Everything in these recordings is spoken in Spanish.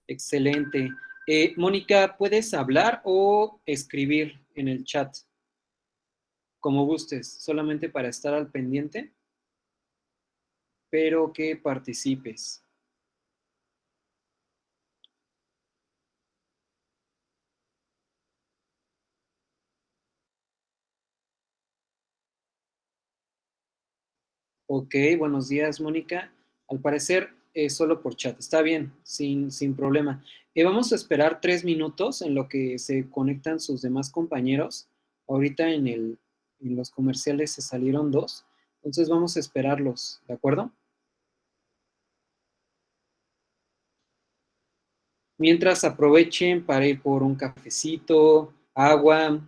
Excelente. Mónica, ¿puedes hablar o escribir en el chat? Como gustes, solamente para estar al pendiente, pero que participes. Ok, buenos días, Mónica. Al parecer, solo por chat. Está bien, sin problema. Vamos a esperar 3 minutos en lo que se conectan sus demás compañeros. Ahorita en los comerciales se salieron dos, entonces vamos a esperarlos, ¿de acuerdo? Mientras aprovechen para ir por un cafecito, agua.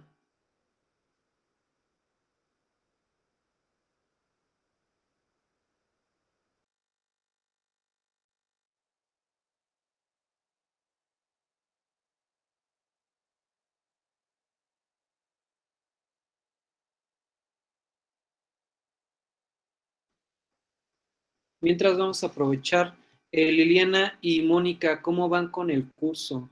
Mientras vamos a aprovechar, Liliana y Mónica, ¿cómo van con el curso?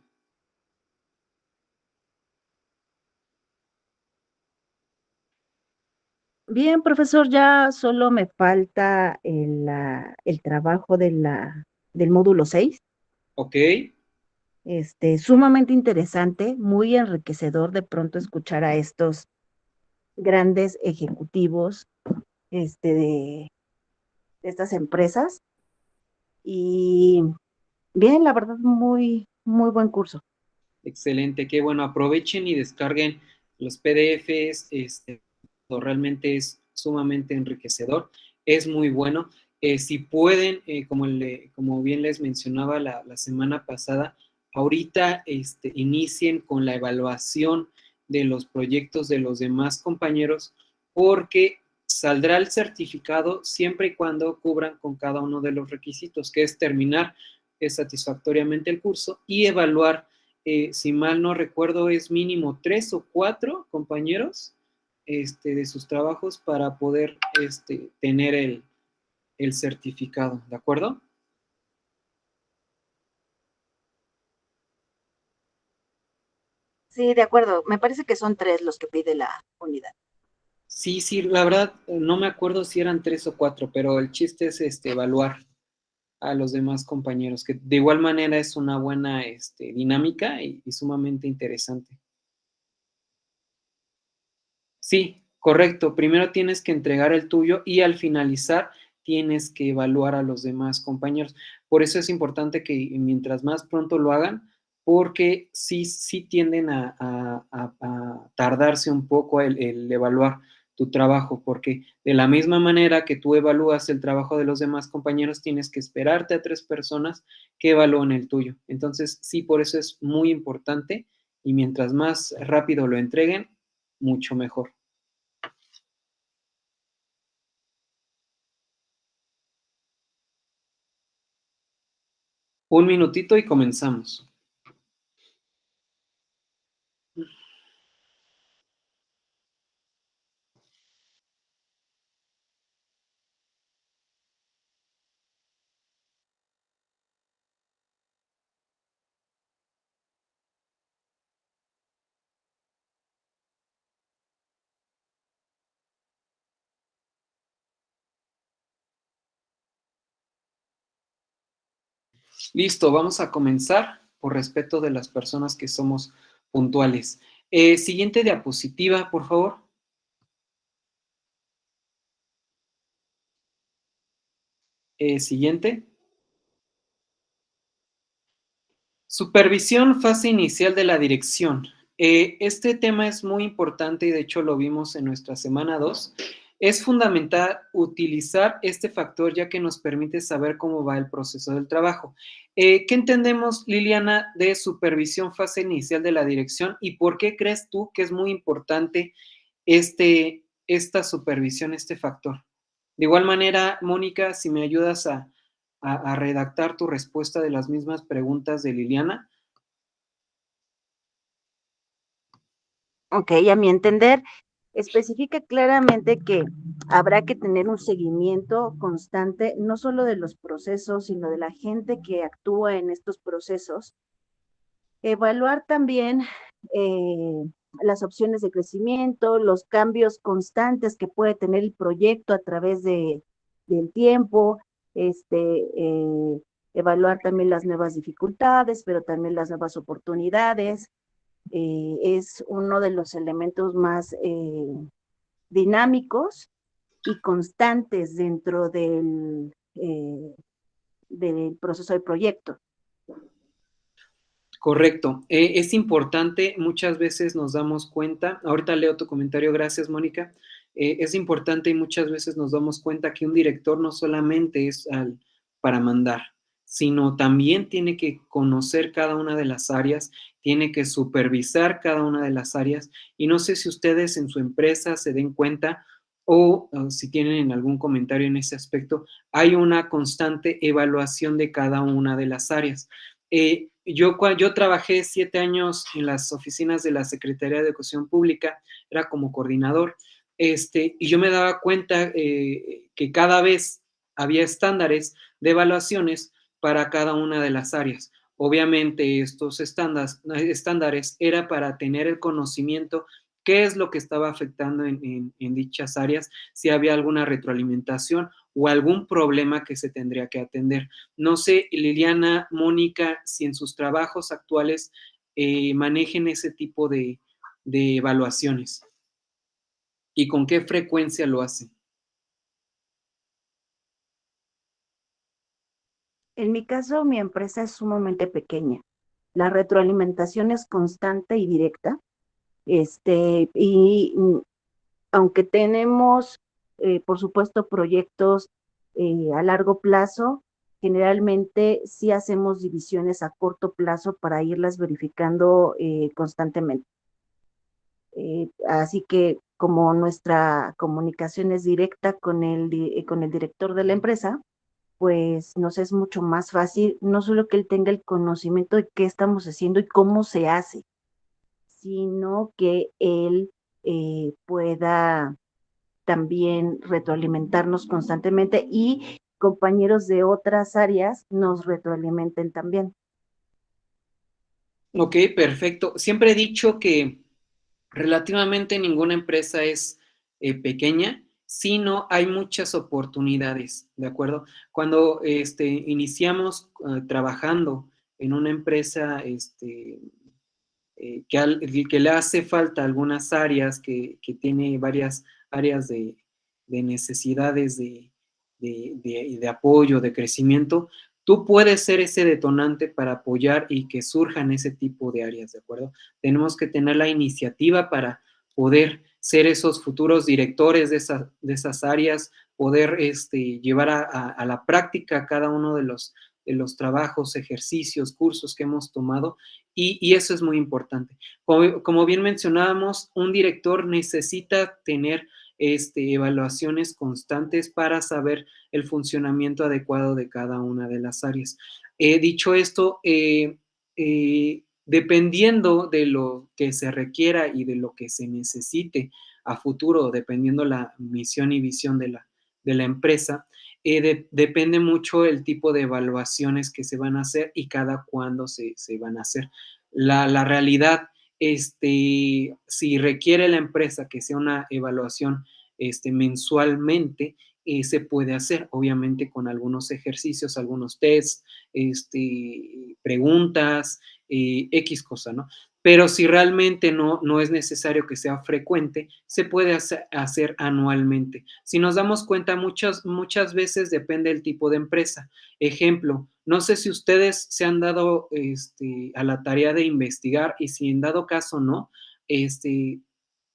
Bien, profesor, ya solo me falta el trabajo del módulo 6. ¿Ok? Sumamente interesante, muy enriquecedor de pronto escuchar a estos grandes ejecutivos de estas empresas. Y bien, la verdad, muy, muy buen curso. Excelente, qué bueno, aprovechen y descarguen los PDFs, realmente es sumamente enriquecedor, es muy bueno. Si pueden, como bien les mencionaba la semana pasada, ahorita inicien con la evaluación de los proyectos de los demás compañeros, porque saldrá el certificado siempre y cuando cubran con cada uno de los requisitos, que es terminar satisfactoriamente el curso y evaluar, si mal no recuerdo, es mínimo 3 o 4 compañeros de sus trabajos para poder tener el certificado, ¿de acuerdo? Sí, de acuerdo. Me parece que son 3 los que pide la unidad. Sí, sí, la verdad no me acuerdo si eran 3 o 4, pero el chiste es evaluar a los demás compañeros, que de igual manera es una buena dinámica y sumamente interesante. Sí, correcto. Primero tienes que entregar el tuyo y al finalizar tienes que evaluar a los demás compañeros. Por eso es importante que mientras más pronto lo hagan, porque sí tienden a tardarse un poco el evaluar tu trabajo, porque de la misma manera que tú evalúas el trabajo de los demás compañeros, tienes que esperarte a 3 personas que evalúen el tuyo. Entonces, sí, por eso es muy importante y mientras más rápido lo entreguen, mucho mejor. Un minutito y comenzamos. Listo, vamos a comenzar por respeto de las personas que somos puntuales. Siguiente diapositiva, por favor. Siguiente. Supervisión, fase inicial de la dirección. Este tema es muy importante y de hecho lo vimos en nuestra semana 2. Es fundamental utilizar este factor ya que nos permite saber cómo va el proceso del trabajo. ¿Qué entendemos, Liliana, de supervisión, fase inicial de la dirección y por qué crees tú que es muy importante esta supervisión, este factor? De igual manera, Mónica, si me ayudas a redactar tu respuesta de las mismas preguntas de Liliana. Ok, a mi entender, Especifica claramente que habrá que tener un seguimiento constante, no solo de los procesos, sino de la gente que actúa en estos procesos. Evaluar también eh, las opciones de crecimiento, los cambios constantes que puede tener el proyecto a través del tiempo, evaluar también las nuevas dificultades, pero también las nuevas oportunidades. Es uno de los elementos más dinámicos y constantes dentro del proceso de proyecto. Correcto. Es importante, muchas veces nos damos cuenta, ahorita leo tu comentario, gracias Mónica, es importante y muchas veces nos damos cuenta que un director no solamente es para mandar, sino también tiene que conocer cada una de las áreas, tiene que supervisar cada una de las áreas y no sé si ustedes en su empresa se den cuenta o si tienen algún comentario en ese aspecto, hay una constante evaluación de cada una de las áreas. Yo trabajé 7 años en las oficinas de la Secretaría de Educación Pública, era como coordinador, y yo me daba cuenta que cada vez había estándares de evaluaciones para cada una de las áreas. Obviamente estos estándares era para tener el conocimiento qué es lo que estaba afectando en dichas áreas, si había alguna retroalimentación o algún problema que se tendría que atender. No sé, Liliana, Mónica, si en sus trabajos actuales manejen ese tipo de evaluaciones y con qué frecuencia lo hacen. En mi caso, mi empresa es sumamente pequeña. La retroalimentación es constante y directa. Y aunque tenemos, por supuesto, proyectos a largo plazo, generalmente sí hacemos divisiones a corto plazo para irlas verificando constantemente. Así que como nuestra comunicación es directa con el director de la empresa, pues nos es mucho más fácil, no solo que él tenga el conocimiento de qué estamos haciendo y cómo se hace, sino que él pueda también retroalimentarnos constantemente y compañeros de otras áreas nos retroalimenten también. Ok, perfecto. Siempre he dicho que relativamente ninguna empresa es pequeña, sino hay muchas oportunidades, ¿de acuerdo? Cuando iniciamos trabajando en una empresa que le hace falta algunas áreas, que tiene varias áreas de necesidades de apoyo, de crecimiento, tú puedes ser ese detonante para apoyar y que surjan ese tipo de áreas, ¿de acuerdo? Tenemos que tener la iniciativa para poder ser esos futuros directores de esas áreas, poder llevar a la práctica cada uno de los trabajos, ejercicios, cursos que hemos tomado y eso es muy importante. Como bien mencionábamos, un director necesita tener evaluaciones constantes para saber el funcionamiento adecuado de cada una de las áreas. Dicho esto, dependiendo de lo que se requiera y de lo que se necesite a futuro, dependiendo la misión y visión de la empresa, depende mucho el tipo de evaluaciones que se van a hacer y cada cuándo se van a hacer. La realidad, si requiere la empresa que sea una evaluación mensualmente, se puede hacer, obviamente con algunos ejercicios, algunos tests, preguntas, X cosa, ¿no? Pero si realmente no es necesario que sea frecuente, se puede hacer anualmente. Si nos damos cuenta, muchas veces depende del tipo de empresa. Ejemplo, no sé si ustedes se han dado a la tarea de investigar y si en dado caso no,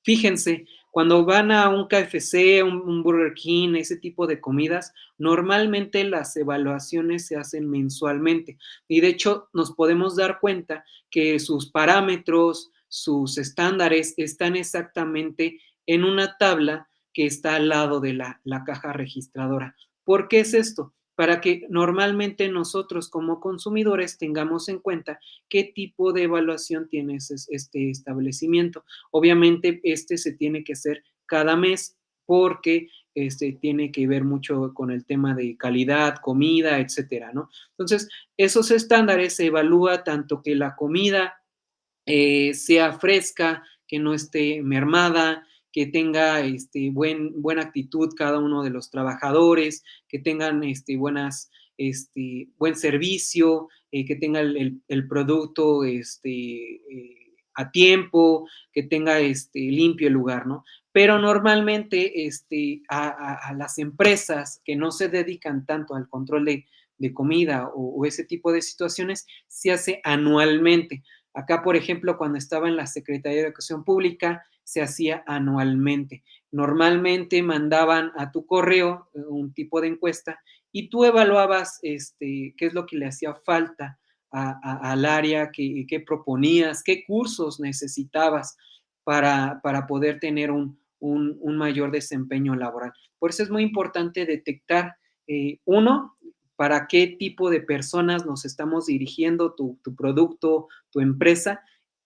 fíjense, cuando van a un KFC, un Burger King, ese tipo de comidas, normalmente las evaluaciones se hacen mensualmente y de hecho nos podemos dar cuenta que sus parámetros, sus estándares están exactamente en una tabla que está al lado de la caja registradora. ¿Por qué es esto? Para que normalmente nosotros como consumidores tengamos en cuenta qué tipo de evaluación tiene este establecimiento. Obviamente, se tiene que hacer cada mes porque tiene que ver mucho con el tema de calidad, comida, etcétera, ¿no? Entonces, esos estándares se evalúa tanto que la comida sea fresca, que no esté mermada, que tenga buena actitud cada uno de los trabajadores, que tengan buen servicio, que tenga el producto a tiempo, que tenga limpio el lugar, ¿no? Pero normalmente a las empresas que no se dedican tanto al control de comida o ese tipo de situaciones, se hace anualmente. Acá, por ejemplo, cuando estaba en la Secretaría de Educación Pública, se hacía anualmente. Normalmente mandaban a tu correo un tipo de encuesta y tú evaluabas qué es lo que le hacía falta al área, qué proponías, qué cursos necesitabas para poder tener un mayor desempeño laboral. Por eso es muy importante detectar, uno, para qué tipo de personas nos estamos dirigiendo, tu producto, tu empresa,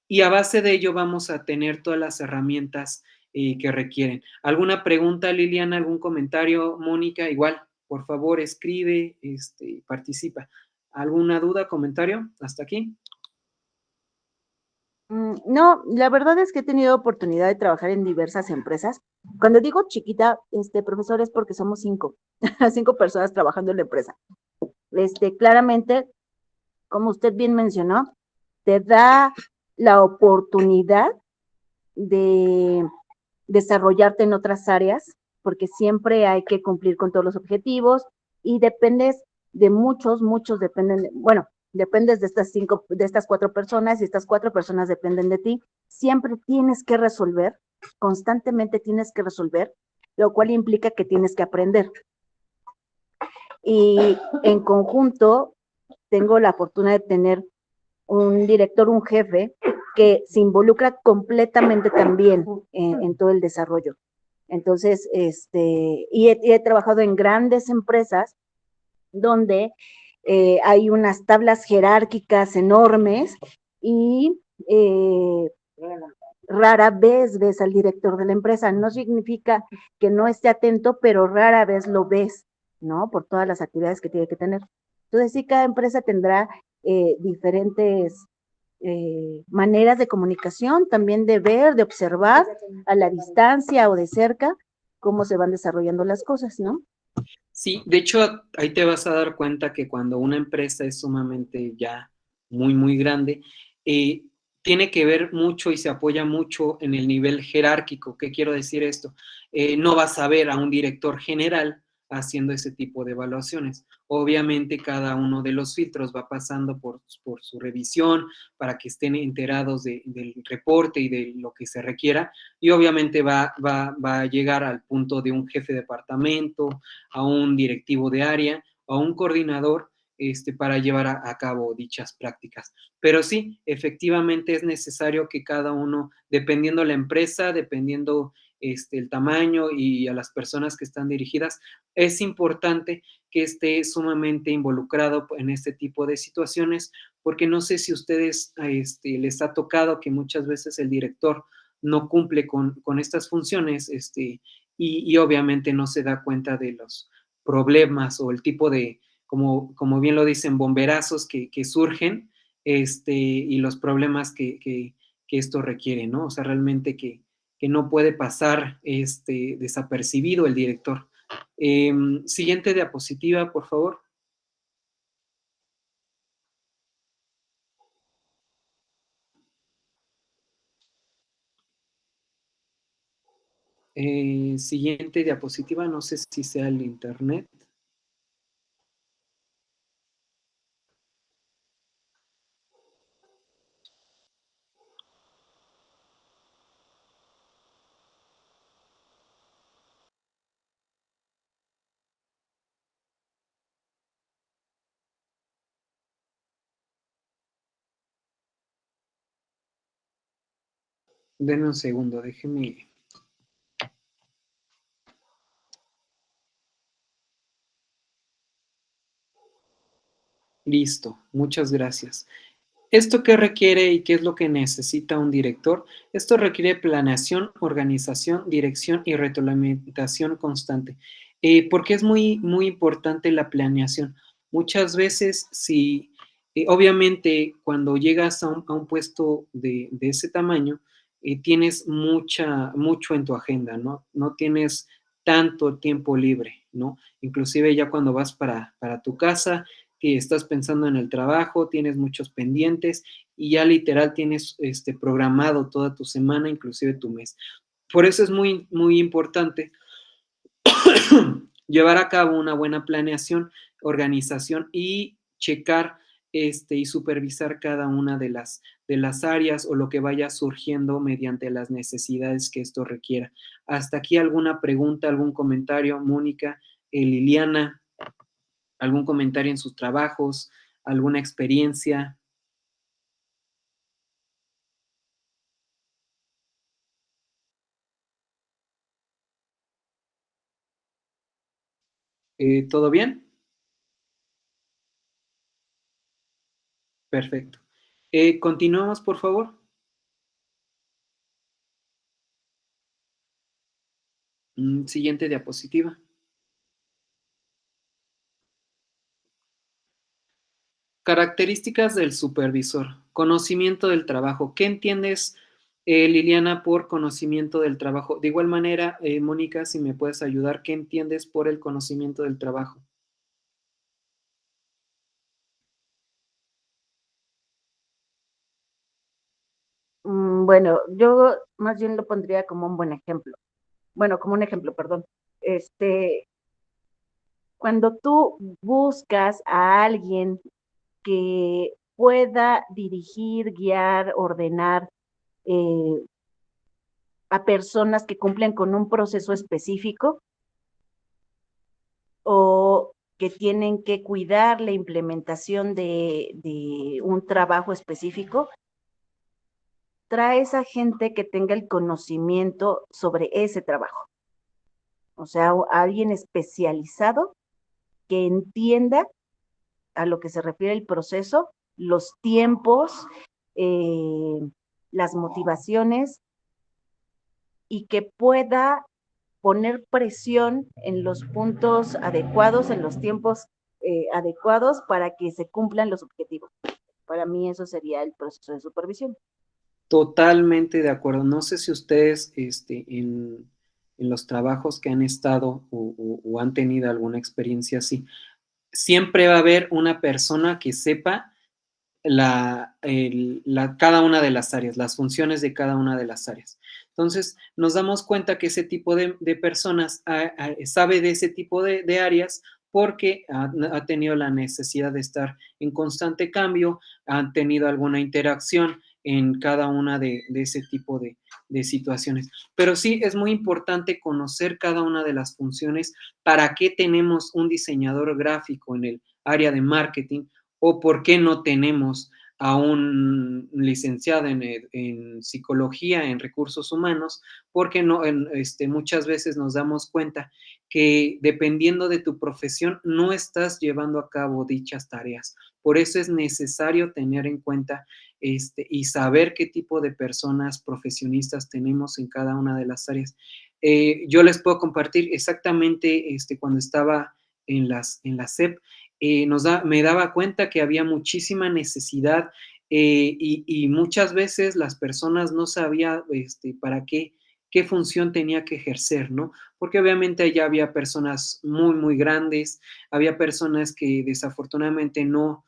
y a base de ello vamos a tener todas las herramientas que requieren. ¿Alguna pregunta, Liliana? ¿Algún comentario, Mónica? Igual, por favor, escribe, participa. ¿Alguna duda, comentario? ¿Hasta aquí? No, la verdad es que he tenido oportunidad de trabajar en diversas empresas. Cuando digo chiquita, profesor, es porque somos 5, 5 personas trabajando en la empresa. Claramente, como usted bien mencionó, te da la oportunidad de desarrollarte en otras áreas, porque siempre hay que cumplir con todos los objetivos y dependes de muchos dependen, bueno, dependes de estas 5, de estas 4 personas y estas 4 personas dependen de ti. Siempre tienes que resolver, constantemente tienes que resolver, lo cual implica que tienes que aprender. Y en conjunto, tengo la fortuna de tener un director, un jefe, que se involucra completamente también en todo el desarrollo. Entonces, he trabajado en grandes empresas donde hay unas tablas jerárquicas enormes y rara vez ves al director de la empresa. No significa que no esté atento, pero rara vez lo ves, ¿no? Por todas las actividades que tiene que tener. Entonces, sí, cada empresa tendrá diferentes maneras de comunicación, también de ver, de observar a la distancia o de cerca cómo se van desarrollando las cosas, ¿no? Sí, de hecho, ahí te vas a dar cuenta que cuando una empresa es sumamente ya muy grande, eh, tiene que ver mucho y se apoya mucho en el nivel jerárquico. ¿Qué quiero decir esto? No vas a ver a un director general haciendo ese tipo de evaluaciones. Obviamente cada uno de los filtros va pasando por su revisión para que estén enterados del reporte y de lo que se requiera, y obviamente va a llegar al punto de un jefe de departamento, a un directivo de área o a un coordinador para llevar a cabo dichas prácticas. Pero sí, efectivamente es necesario que cada uno, dependiendo la empresa, dependiendo el tamaño y a las personas que están dirigidas, es importante que esté sumamente involucrado en este tipo de situaciones, porque no sé si a ustedes les ha tocado que muchas veces el director no cumple con estas funciones y obviamente no se da cuenta de los problemas o el tipo de, como bien lo dicen, bomberazos que surgen y los problemas que esto requiere, ¿no? O sea, realmente que no puede pasar desapercibido el director. Siguiente diapositiva, por favor. Siguiente diapositiva, no sé si sea el internet. Denme un segundo, déjeme. Listo, muchas gracias. ¿Esto qué requiere y qué es lo que necesita un director? Esto requiere planeación, organización, dirección y retroalimentación constante. ¿Por qué es muy importante la planeación? Muchas veces, si obviamente cuando llegas a un puesto de ese tamaño, tienes mucho en tu agenda, ¿no? No tienes tanto tiempo libre, ¿no? Inclusive ya cuando vas para tu casa, que estás pensando en el trabajo, tienes muchos pendientes y ya literal tienes programado toda tu semana, inclusive tu mes. Por eso es muy importante llevar a cabo una buena planeación, organización y checar y supervisar cada una de las áreas o lo que vaya surgiendo mediante las necesidades que esto requiera. Hasta aquí alguna pregunta, algún comentario, Mónica, Liliana, algún comentario en sus trabajos, alguna experiencia. ¿Todo bien? Perfecto. Continuamos, por favor. Siguiente diapositiva. Características del supervisor. Conocimiento del trabajo. ¿Qué entiendes, Liliana, por conocimiento del trabajo? De igual manera, Mónica, si me puedes ayudar, ¿qué entiendes por el conocimiento del trabajo? Bueno, yo más bien lo pondría como un buen ejemplo. Bueno, como un ejemplo, perdón. Este, Cuando tú buscas a alguien que pueda dirigir, guiar, ordenar eh, a personas que cumplen con un proceso específico o que tienen que cuidar la implementación de un trabajo específico, trae a gente que tenga el conocimiento sobre ese trabajo. O sea, alguien especializado que entienda a lo que se refiere el proceso, los tiempos, eh, las motivaciones y que pueda poner presión en los puntos adecuados, en los tiempos adecuados para que se cumplan los objetivos. Para mí eso sería el proceso de supervisión. Totalmente de acuerdo. No sé si ustedes en los trabajos que han estado o han tenido alguna experiencia así, siempre va a haber una persona que sepa cada una de las áreas, las funciones de cada una de las áreas. Entonces, nos damos cuenta que ese tipo de personas sabe de ese tipo de áreas porque ha tenido la necesidad de estar en constante cambio, han tenido alguna interacción en cada una de ese tipo de situaciones. Pero sí es muy importante conocer cada una de las funciones, para qué tenemos un diseñador gráfico en el área de marketing o por qué no tenemos a un licenciado en psicología, en recursos humanos, porque no, muchas veces nos damos cuenta que dependiendo de tu profesión no estás llevando a cabo dichas tareas. Por eso es necesario tener en cuenta y saber qué tipo de personas profesionistas tenemos en cada una de las áreas. Yo les puedo compartir exactamente cuando estaba en la SEP, me daba cuenta que había muchísima necesidad y muchas veces las personas no sabían para qué función tenía que ejercer, ¿no? Porque obviamente ya había personas muy grandes, había personas que desafortunadamente no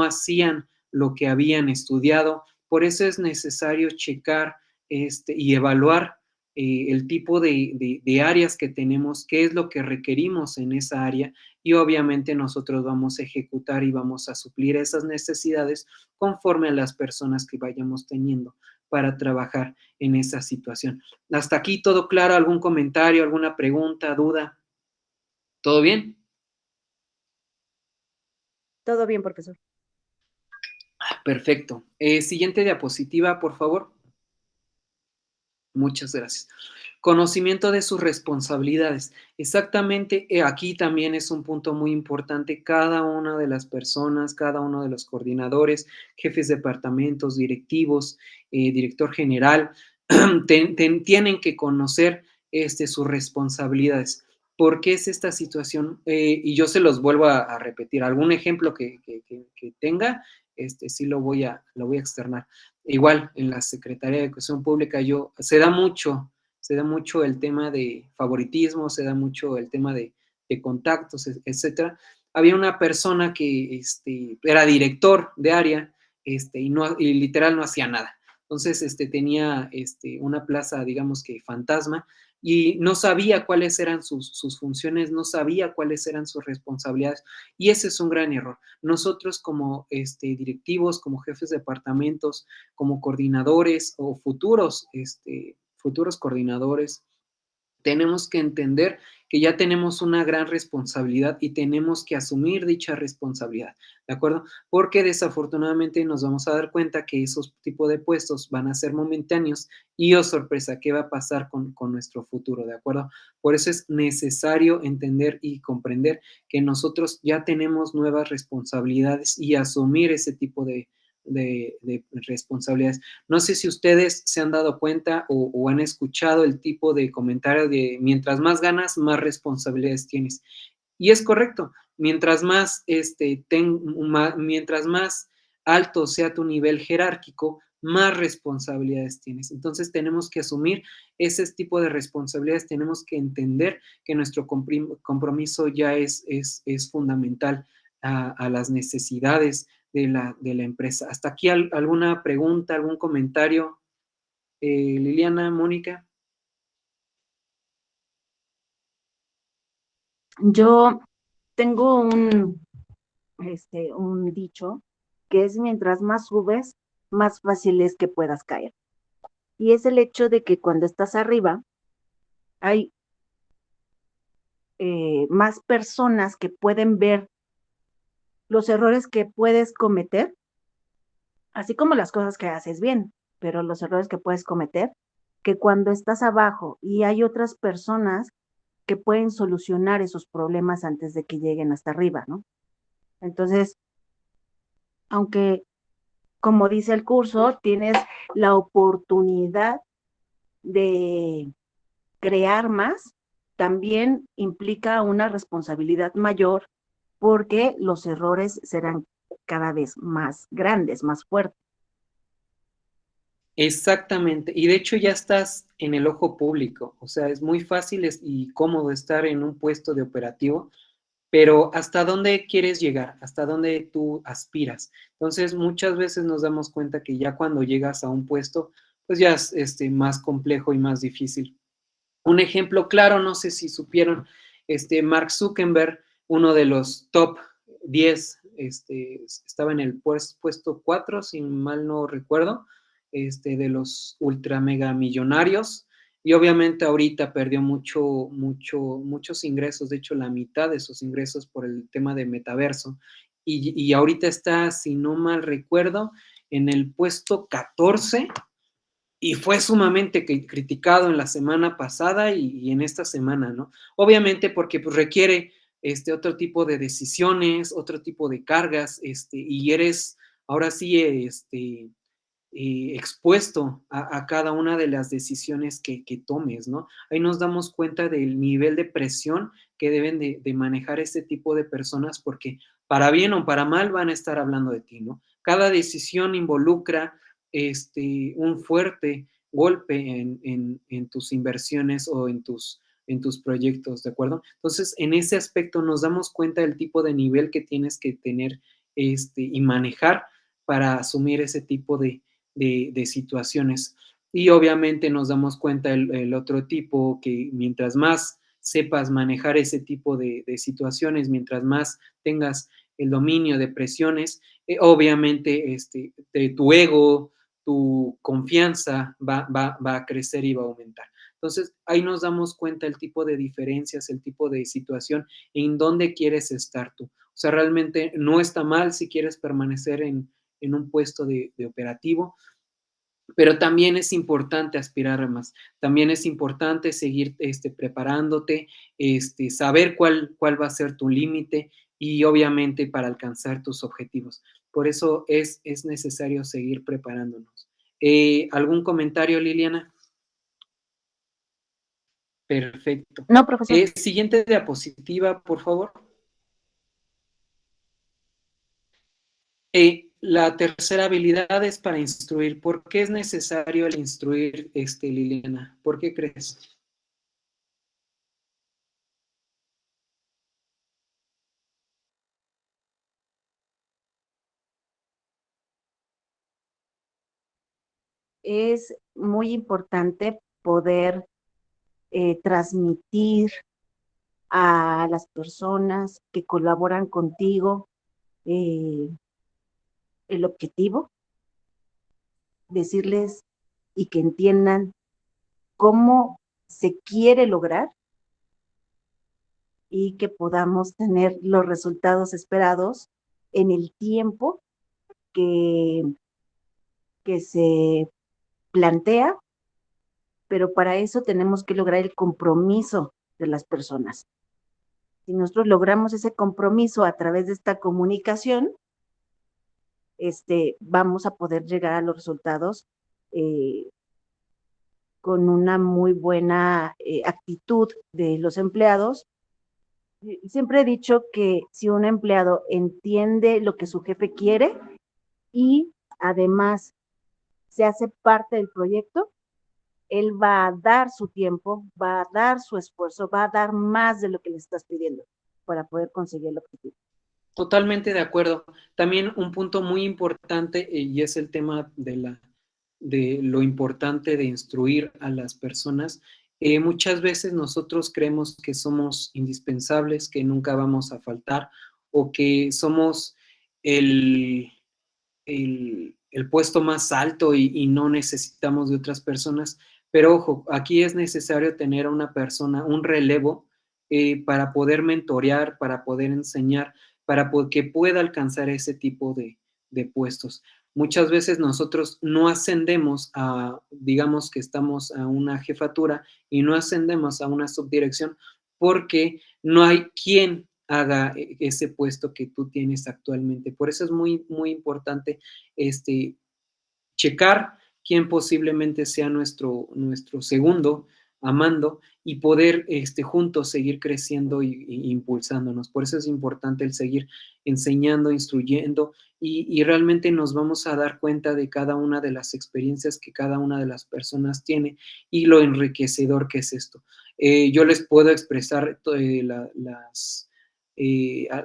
hacían lo que habían estudiado. Por eso es necesario checar y evaluar el tipo de áreas que tenemos, qué es lo que requerimos en esa área y obviamente nosotros vamos a ejecutar y vamos a suplir esas necesidades conforme a las personas que vayamos teniendo para trabajar en esa situación. Hasta aquí todo claro, algún comentario, alguna pregunta, duda. ¿Todo bien? Todo bien, profesor. Perfecto. Siguiente diapositiva, por favor. Muchas gracias. Conocimiento de sus responsabilidades. Exactamente, aquí también es un punto muy importante. Cada una de las personas, cada uno de los coordinadores, jefes de departamentos, directivos, director general, tienen que conocer sus responsabilidades. ¿Por qué es esta situación? Y yo se los vuelvo a repetir. Algún ejemplo que tenga, sí lo voy a externar. Igual, en la Secretaría de Educación Pública, se da mucho el tema de favoritismo, se da mucho el tema de contactos, etcétera. Había una persona que era director de área y literal no hacía nada. Entonces tenía una plaza, digamos que fantasma, y no sabía cuáles eran sus funciones, no sabía cuáles eran sus responsabilidades, y ese es un gran error. Nosotros como directivos, como jefes de departamentos, como coordinadores o futuros coordinadores, tenemos que entender que ya tenemos una gran responsabilidad y tenemos que asumir dicha responsabilidad, ¿de acuerdo? Porque desafortunadamente nos vamos a dar cuenta que esos tipos de puestos van a ser momentáneos y, oh sorpresa, ¿qué va a pasar con nuestro futuro, ¿de acuerdo? Por eso es necesario entender y comprender que nosotros ya tenemos nuevas responsabilidades y asumir ese tipo de responsabilidades. No sé si ustedes se han dado cuenta o han escuchado el tipo de comentario de mientras más ganas, más responsabilidades tienes. Y es correcto, mientras más alto sea tu nivel jerárquico, más responsabilidades tienes. Entonces tenemos que asumir ese tipo de responsabilidades, tenemos que entender que nuestro compromiso ya es fundamental a las necesidades de la empresa. ¿Hasta aquí alguna pregunta, algún comentario? Liliana, Mónica. Yo tengo un dicho que es mientras más subes, más fácil es que puedas caer. Y es el hecho de que cuando estás arriba, hay más personas que pueden ver los errores que puedes cometer, así como las cosas que haces bien, pero los errores que puedes cometer, que cuando estás abajo y hay otras personas que pueden solucionar esos problemas antes de que lleguen hasta arriba, ¿no? Entonces, aunque, como dice el curso, tienes la oportunidad de crear más, también implica una responsabilidad mayor porque los errores serán cada vez más grandes, más fuertes. Exactamente, y de hecho ya estás en el ojo público, o sea, es muy fácil y cómodo estar en un puesto de operativo, pero ¿hasta dónde quieres llegar? ¿Hasta dónde tú aspiras? Entonces, muchas veces nos damos cuenta que ya cuando llegas a un puesto, pues ya es más complejo y más difícil. Un ejemplo claro, no sé si supieron, Mark Zuckerberg, uno de los top 10, estaba en el puesto 4, si mal no recuerdo, de los ultra mega millonarios, y obviamente ahorita perdió muchos ingresos, de hecho la mitad de sus ingresos por el tema de metaverso, y ahorita está, si no mal recuerdo, en el puesto 14 y fue sumamente criticado en la semana pasada y en esta semana, ¿no? Obviamente porque pues, requiere otro tipo de decisiones, otro tipo de cargas, y eres ahora sí expuesto a cada una de las decisiones que tomes, ¿no? Ahí nos damos cuenta del nivel de presión que deben de manejar este tipo de personas porque para bien o para mal van a estar hablando de ti, ¿no? Cada decisión involucra un fuerte golpe en tus inversiones o en tus proyectos, ¿de acuerdo? Entonces, en ese aspecto nos damos cuenta del tipo de nivel que tienes que tener y manejar para asumir ese tipo de situaciones. Y obviamente nos damos cuenta el otro tipo que mientras más sepas manejar ese tipo de situaciones, mientras más tengas el dominio de presiones, obviamente tu ego, tu confianza va a crecer y va a aumentar. Entonces, ahí nos damos cuenta el tipo de diferencias, el tipo de situación en dónde quieres estar tú. O sea, realmente no está mal si quieres permanecer en un puesto de operativo, pero también es importante aspirar a más. También es importante seguir preparándote, saber cuál va a ser tu límite y obviamente para alcanzar tus objetivos. Por eso es necesario seguir preparándonos. ¿Algún comentario, Liliana? Perfecto. No, profesor. Siguiente diapositiva, por favor. La tercera habilidad es para instruir. ¿Por qué es necesario el instruir, Liliana? ¿Por qué crees? Es muy importante poder transmitir a las personas que colaboran contigo eh, el objetivo, decirles y que entiendan cómo se quiere lograr y que podamos tener los resultados esperados en el tiempo que, que se plantea, pero para eso tenemos que lograr el compromiso de las personas. Si nosotros logramos ese compromiso a través de esta comunicación, vamos a poder llegar a los resultados eh, con una muy buena actitud de los empleados. Siempre he dicho que si un empleado entiende lo que su jefe quiere y además se hace parte del proyecto, él va a dar su tiempo, va a dar su esfuerzo, va a dar más de lo que le estás pidiendo para poder conseguir el objetivo. Totalmente de acuerdo. También un punto muy importante y es el tema de lo importante de instruir a las personas. Muchas veces nosotros creemos que somos indispensables, que nunca vamos a faltar o que somos el, el puesto más alto y no necesitamos de otras personas. Pero ojo, aquí es necesario tener a una persona, un relevo para poder mentorear, para poder enseñar, para que pueda alcanzar ese tipo de puestos. Muchas veces nosotros no ascendemos a, digamos que estamos a una jefatura y no ascendemos a una subdirección porque no hay quien haga ese puesto que tú tienes actualmente. Por eso es muy, muy importante checar quién posiblemente sea nuestro segundo amando y poder juntos seguir creciendo y impulsándonos. Por eso es importante el seguir enseñando, instruyendo y realmente nos vamos a dar cuenta de cada una de las experiencias que cada una de las personas tiene y lo enriquecedor que es esto. Yo les puedo expresar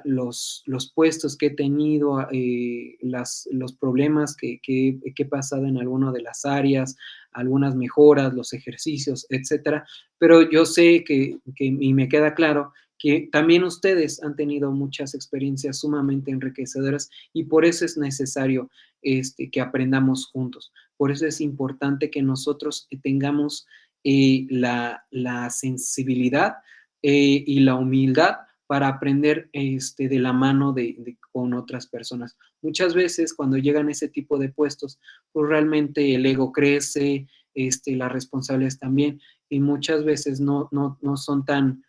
los puestos que he tenido, los problemas que he pasado en alguna de las áreas, algunas mejoras, los ejercicios, etcétera. Pero yo sé y me queda claro que también ustedes han tenido muchas experiencias sumamente enriquecedoras y por eso es necesario que aprendamos juntos. Por eso es importante que nosotros tengamos la sensibilidad y la humildad para aprender de la mano con otras personas. Muchas veces cuando llegan ese tipo de puestos, pues realmente el ego crece, las responsabilidades también, y muchas veces no son tan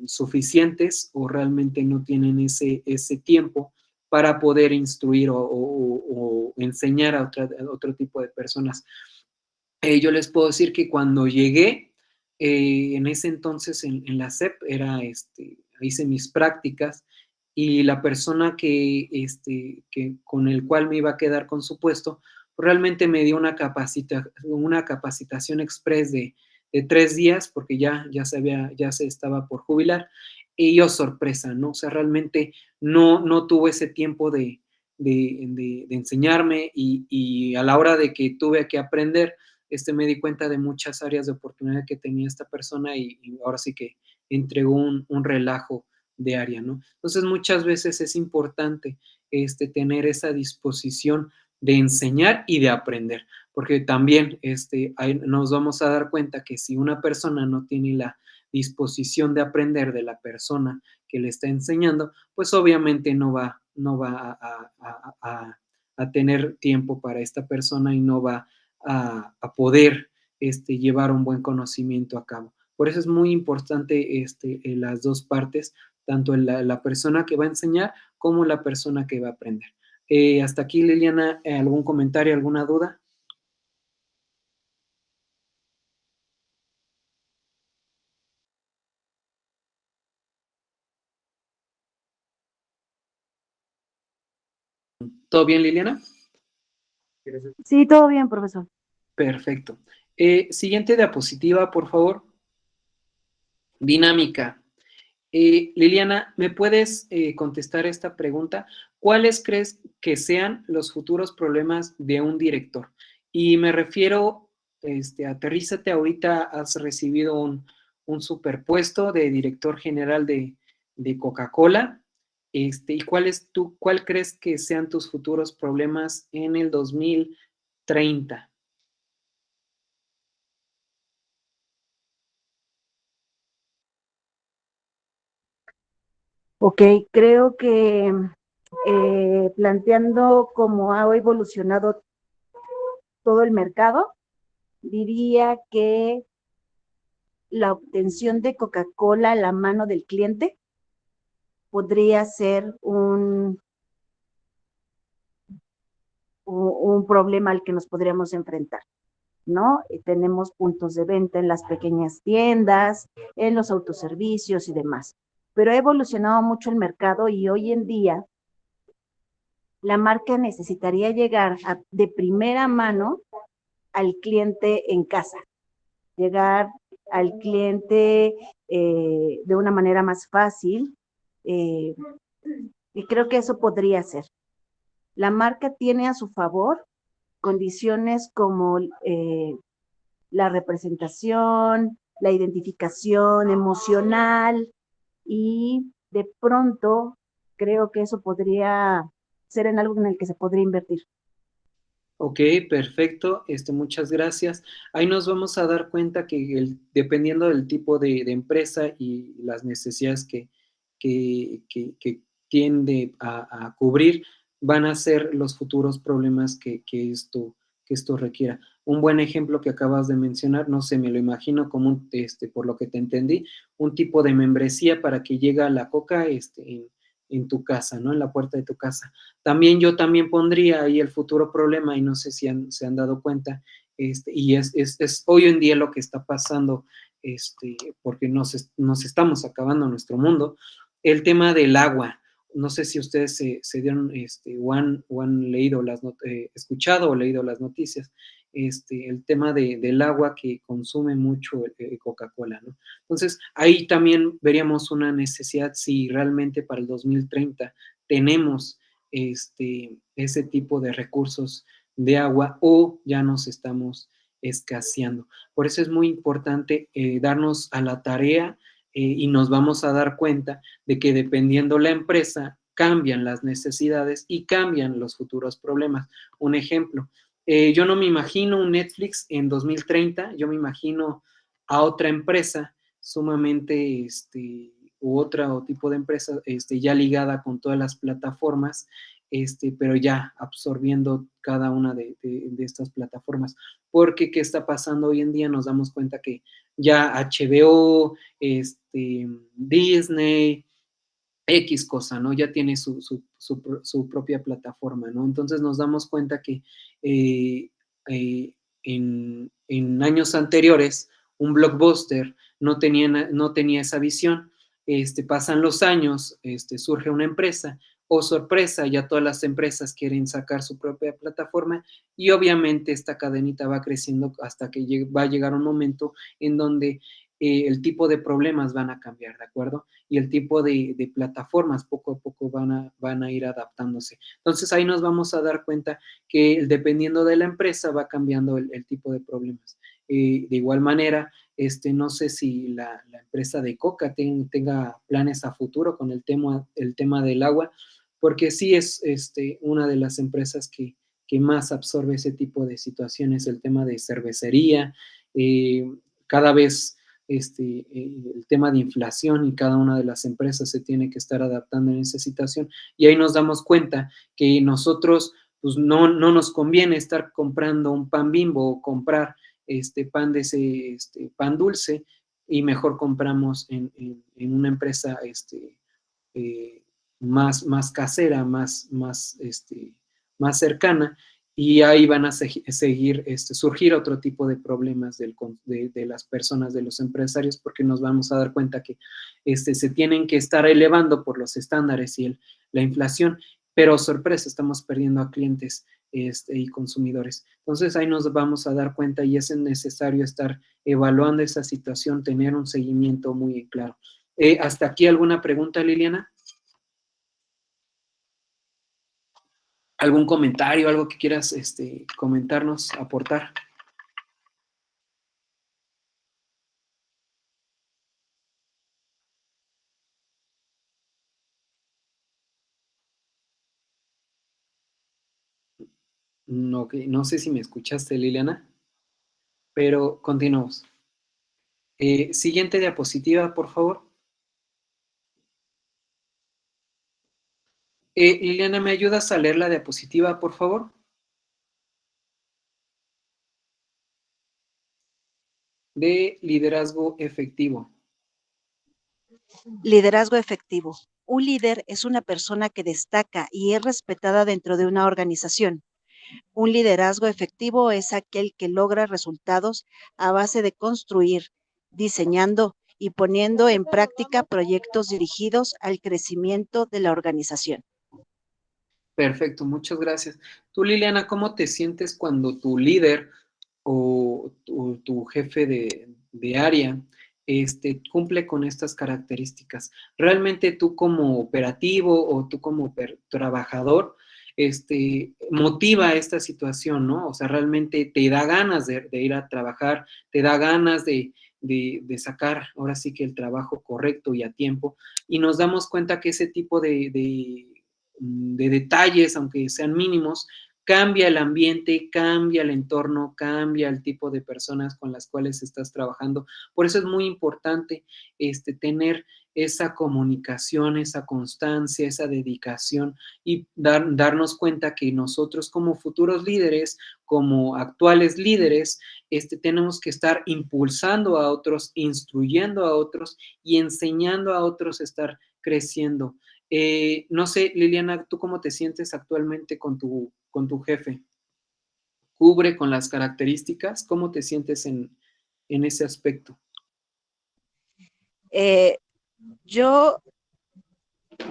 suficientes o realmente no tienen ese tiempo para poder instruir o enseñar a otro tipo de personas. Yo les puedo decir que cuando llegué, en ese entonces en la SEP, hice mis prácticas y la persona que con el cual me iba a quedar con su puesto, realmente me dio una capacitación express de 3 días, porque ya se estaba por jubilar, y yo sorpresa, ¿no? O sea, realmente no tuvo ese tiempo de enseñarme y a la hora de que tuve que aprender, me di cuenta de muchas áreas de oportunidad que tenía esta persona y ahora sí que entregó un relajo de área, ¿no? Entonces, muchas veces es importante tener esa disposición de enseñar y de aprender, porque también nos vamos a dar cuenta que si una persona no tiene la disposición de aprender de la persona que le está enseñando, pues obviamente no va tener tiempo para esta persona y no va a poder llevar un buen conocimiento a cabo. Por eso es muy importante las dos partes, tanto la persona que va a enseñar como la persona que va a aprender. Hasta aquí, Liliana, ¿algún comentario, alguna duda? ¿Todo bien, Liliana? Sí, todo bien, profesor. Perfecto. Siguiente diapositiva, por favor. Dinámica. Liliana, ¿me puedes contestar esta pregunta? ¿Cuáles crees que sean los futuros problemas de un director? Y me refiero, aterrízate, ahorita has recibido un superpuesto de director general de Coca-Cola. ¿Y cuál crees que sean tus futuros problemas en el 2030? Ok, creo que planteando cómo ha evolucionado todo el mercado, diría que la obtención de Coca-Cola a la mano del cliente podría ser un problema al que nos podríamos enfrentar, ¿no? Tenemos puntos de venta en las pequeñas tiendas, en los autoservicios y demás. Pero ha evolucionado mucho el mercado y hoy en día la marca necesitaría llegar de primera mano al cliente en casa, llegar al cliente de una manera más fácil, eh, y creo que eso podría ser. La marca tiene a su favor condiciones como la representación, la identificación emocional, y de pronto creo que eso podría ser en algo en el que se podría invertir. Ok, perfecto. Muchas gracias. Ahí nos vamos a dar cuenta que dependiendo del tipo de empresa y las necesidades que tiende a cubrir, van a ser los futuros problemas que esto requiera. Un buen ejemplo que acabas de mencionar, no sé, me lo imagino como por lo que te entendí, un tipo de membresía para que llegue a la Coca en tu casa, ¿no? En la puerta de tu casa. También yo también pondría ahí el futuro problema, y no sé si se han dado cuenta, y es hoy en día lo que está pasando, porque nos estamos acabando nuestro mundo, el tema del agua. No sé si ustedes se dieron o han leído escuchado o leído las noticias, el tema del agua que consume mucho Coca-Cola, ¿no? Entonces, ahí también veríamos una necesidad si realmente para el 2030 tenemos ese tipo de recursos de agua o ya nos estamos escaseando. Por eso es muy importante darnos a la tarea y nos vamos a dar cuenta de que dependiendo la empresa, cambian las necesidades y cambian los futuros problemas. Un ejemplo, yo no me imagino un Netflix en 2030, yo me imagino a otra empresa sumamente, u otro tipo de empresa ya ligada con todas las plataformas, pero ya absorbiendo cada una de estas plataformas. Porque, ¿qué está pasando hoy en día? Nos damos cuenta que ya HBO, Disney, X cosa, ¿no? Ya tiene su propia plataforma, ¿no? Entonces nos damos cuenta que eh, en años anteriores un blockbuster no tenía esa visión. Pasan los años, surge una empresa, sorpresa, ya todas las empresas quieren sacar su propia plataforma y obviamente esta cadenita va creciendo hasta que va a llegar un momento en donde el tipo de problemas van a cambiar, ¿de acuerdo? Y el tipo de plataformas poco a poco van a ir adaptándose. Entonces ahí nos vamos a dar cuenta que dependiendo de la empresa va cambiando el tipo de problemas. De igual manera, no sé si la empresa de Coca tenga planes a futuro con el tema del agua, porque sí es una de las empresas que más absorbe ese tipo de situaciones, el tema de cervecería, cada vez el tema de inflación, y cada una de las empresas se tiene que estar adaptando en esa situación, y ahí nos damos cuenta que nosotros pues no nos conviene estar comprando un pan Bimbo o comprar pan de pan dulce, y mejor compramos en una empresa eh, más casera, más cercana, y ahí van a seguir surgir otro tipo de problemas de las personas, de los empresarios, porque nos vamos a dar cuenta que se tienen que estar elevando por los estándares y la inflación, pero sorpresa, estamos perdiendo a clientes y consumidores. Entonces ahí nos vamos a dar cuenta y es necesario estar evaluando esa situación, tener un seguimiento muy claro. ¿Hasta aquí alguna pregunta, Liliana? ¿Algún comentario, algo que quieras comentarnos, aportar? No, no sé si me escuchaste, Liliana, pero continuamos. Siguiente diapositiva, por favor. Liliana, ¿me ayudas a leer la diapositiva, por favor? De liderazgo efectivo. Liderazgo efectivo. Un líder es una persona que destaca y es respetada dentro de una organización. Un liderazgo efectivo es aquel que logra resultados a base de construir, diseñando y poniendo en práctica proyectos dirigidos al crecimiento de la organización. Perfecto, muchas gracias. Tú, Liliana, ¿cómo te sientes cuando tu líder o tu jefe de área cumple con estas características? ¿Realmente tú como operativo o tú como trabajador motiva esta situación, ¿no? O sea, realmente te da ganas de ir a trabajar, te da ganas de sacar ahora sí que el trabajo correcto y a tiempo, y nos damos cuenta que ese tipo de detalles, aunque sean mínimos, cambia el ambiente, cambia el entorno, cambia el tipo de personas con las cuales estás trabajando. Por eso es muy importante tener esa comunicación, esa constancia, esa dedicación, y darnos cuenta que nosotros como futuros líderes, como actuales líderes, tenemos que estar impulsando a otros, instruyendo a otros y enseñando a otros a estar creciendo. No sé, Liliana, ¿tú cómo te sientes actualmente con tu jefe? ¿Cubre con las características? ¿Cómo te sientes en ese aspecto? Yo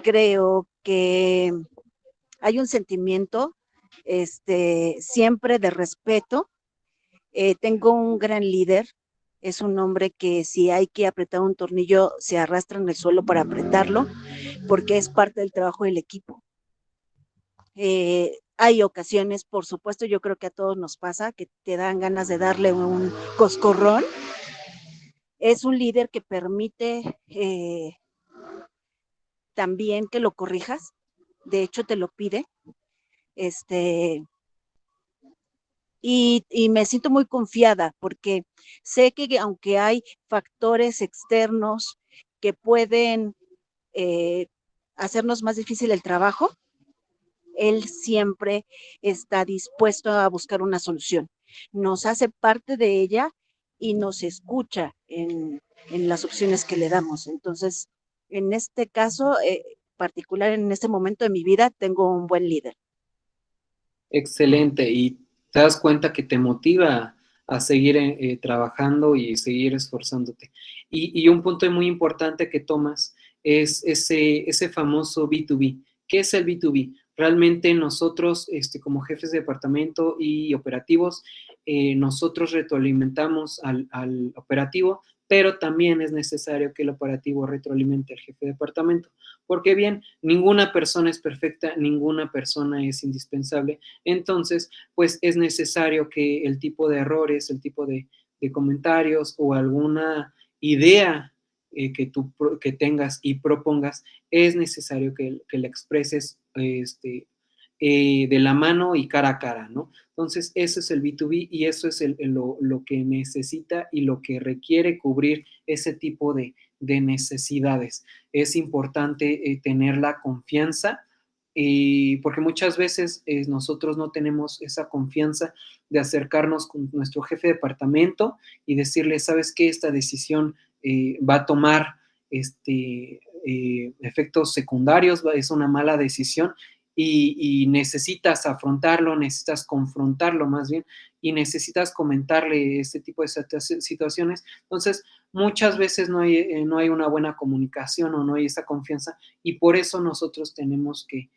creo que hay un sentimiento siempre de respeto. Tengo un gran líder, es un hombre que si hay que apretar un tornillo, se arrastra en el suelo para apretarlo, porque es parte del trabajo del equipo. Hay ocasiones, por supuesto, yo creo que a todos nos pasa, que te dan ganas de darle un coscorrón. Es un líder que permite también que lo corrijas, de hecho te lo pide, y me siento muy confiada porque sé que aunque hay factores externos que pueden eh, hacernos más difícil el trabajo, él siempre está dispuesto a buscar una solución. Nos hace parte de ella y nos escucha en las opciones que le damos. Entonces, en este caso particular, en este momento de mi vida, tengo un buen líder. Excelente, y te das cuenta que te motiva a seguir trabajando y seguir esforzándote. Y un punto muy importante que tomas es ese famoso B2B. ¿Qué es el B2B? Realmente nosotros, como jefes de departamento y operativos, nosotros retroalimentamos al operativo, pero también es necesario que el operativo retroalimente al jefe de departamento. Porque bien, ninguna persona es perfecta, ninguna persona es indispensable. Entonces, pues es necesario que el tipo de errores, el tipo de comentarios o alguna idea que tengas y propongas, es necesario que la expreses de la mano y cara a cara, ¿no? Entonces, eso es el B2B y eso es lo que necesita y lo que requiere cubrir ese tipo de necesidades. Es importante tener la confianza y porque muchas veces nosotros no tenemos esa confianza de acercarnos con nuestro jefe de departamento y decirle, ¿sabes qué? Esta decisión va a tomar efectos secundarios, es una mala decisión y necesitas afrontarlo, necesitas confrontarlo más bien y necesitas comentarle este tipo de situaciones. Entonces, muchas veces no hay una buena comunicación o no hay esa confianza y por eso nosotros tenemos que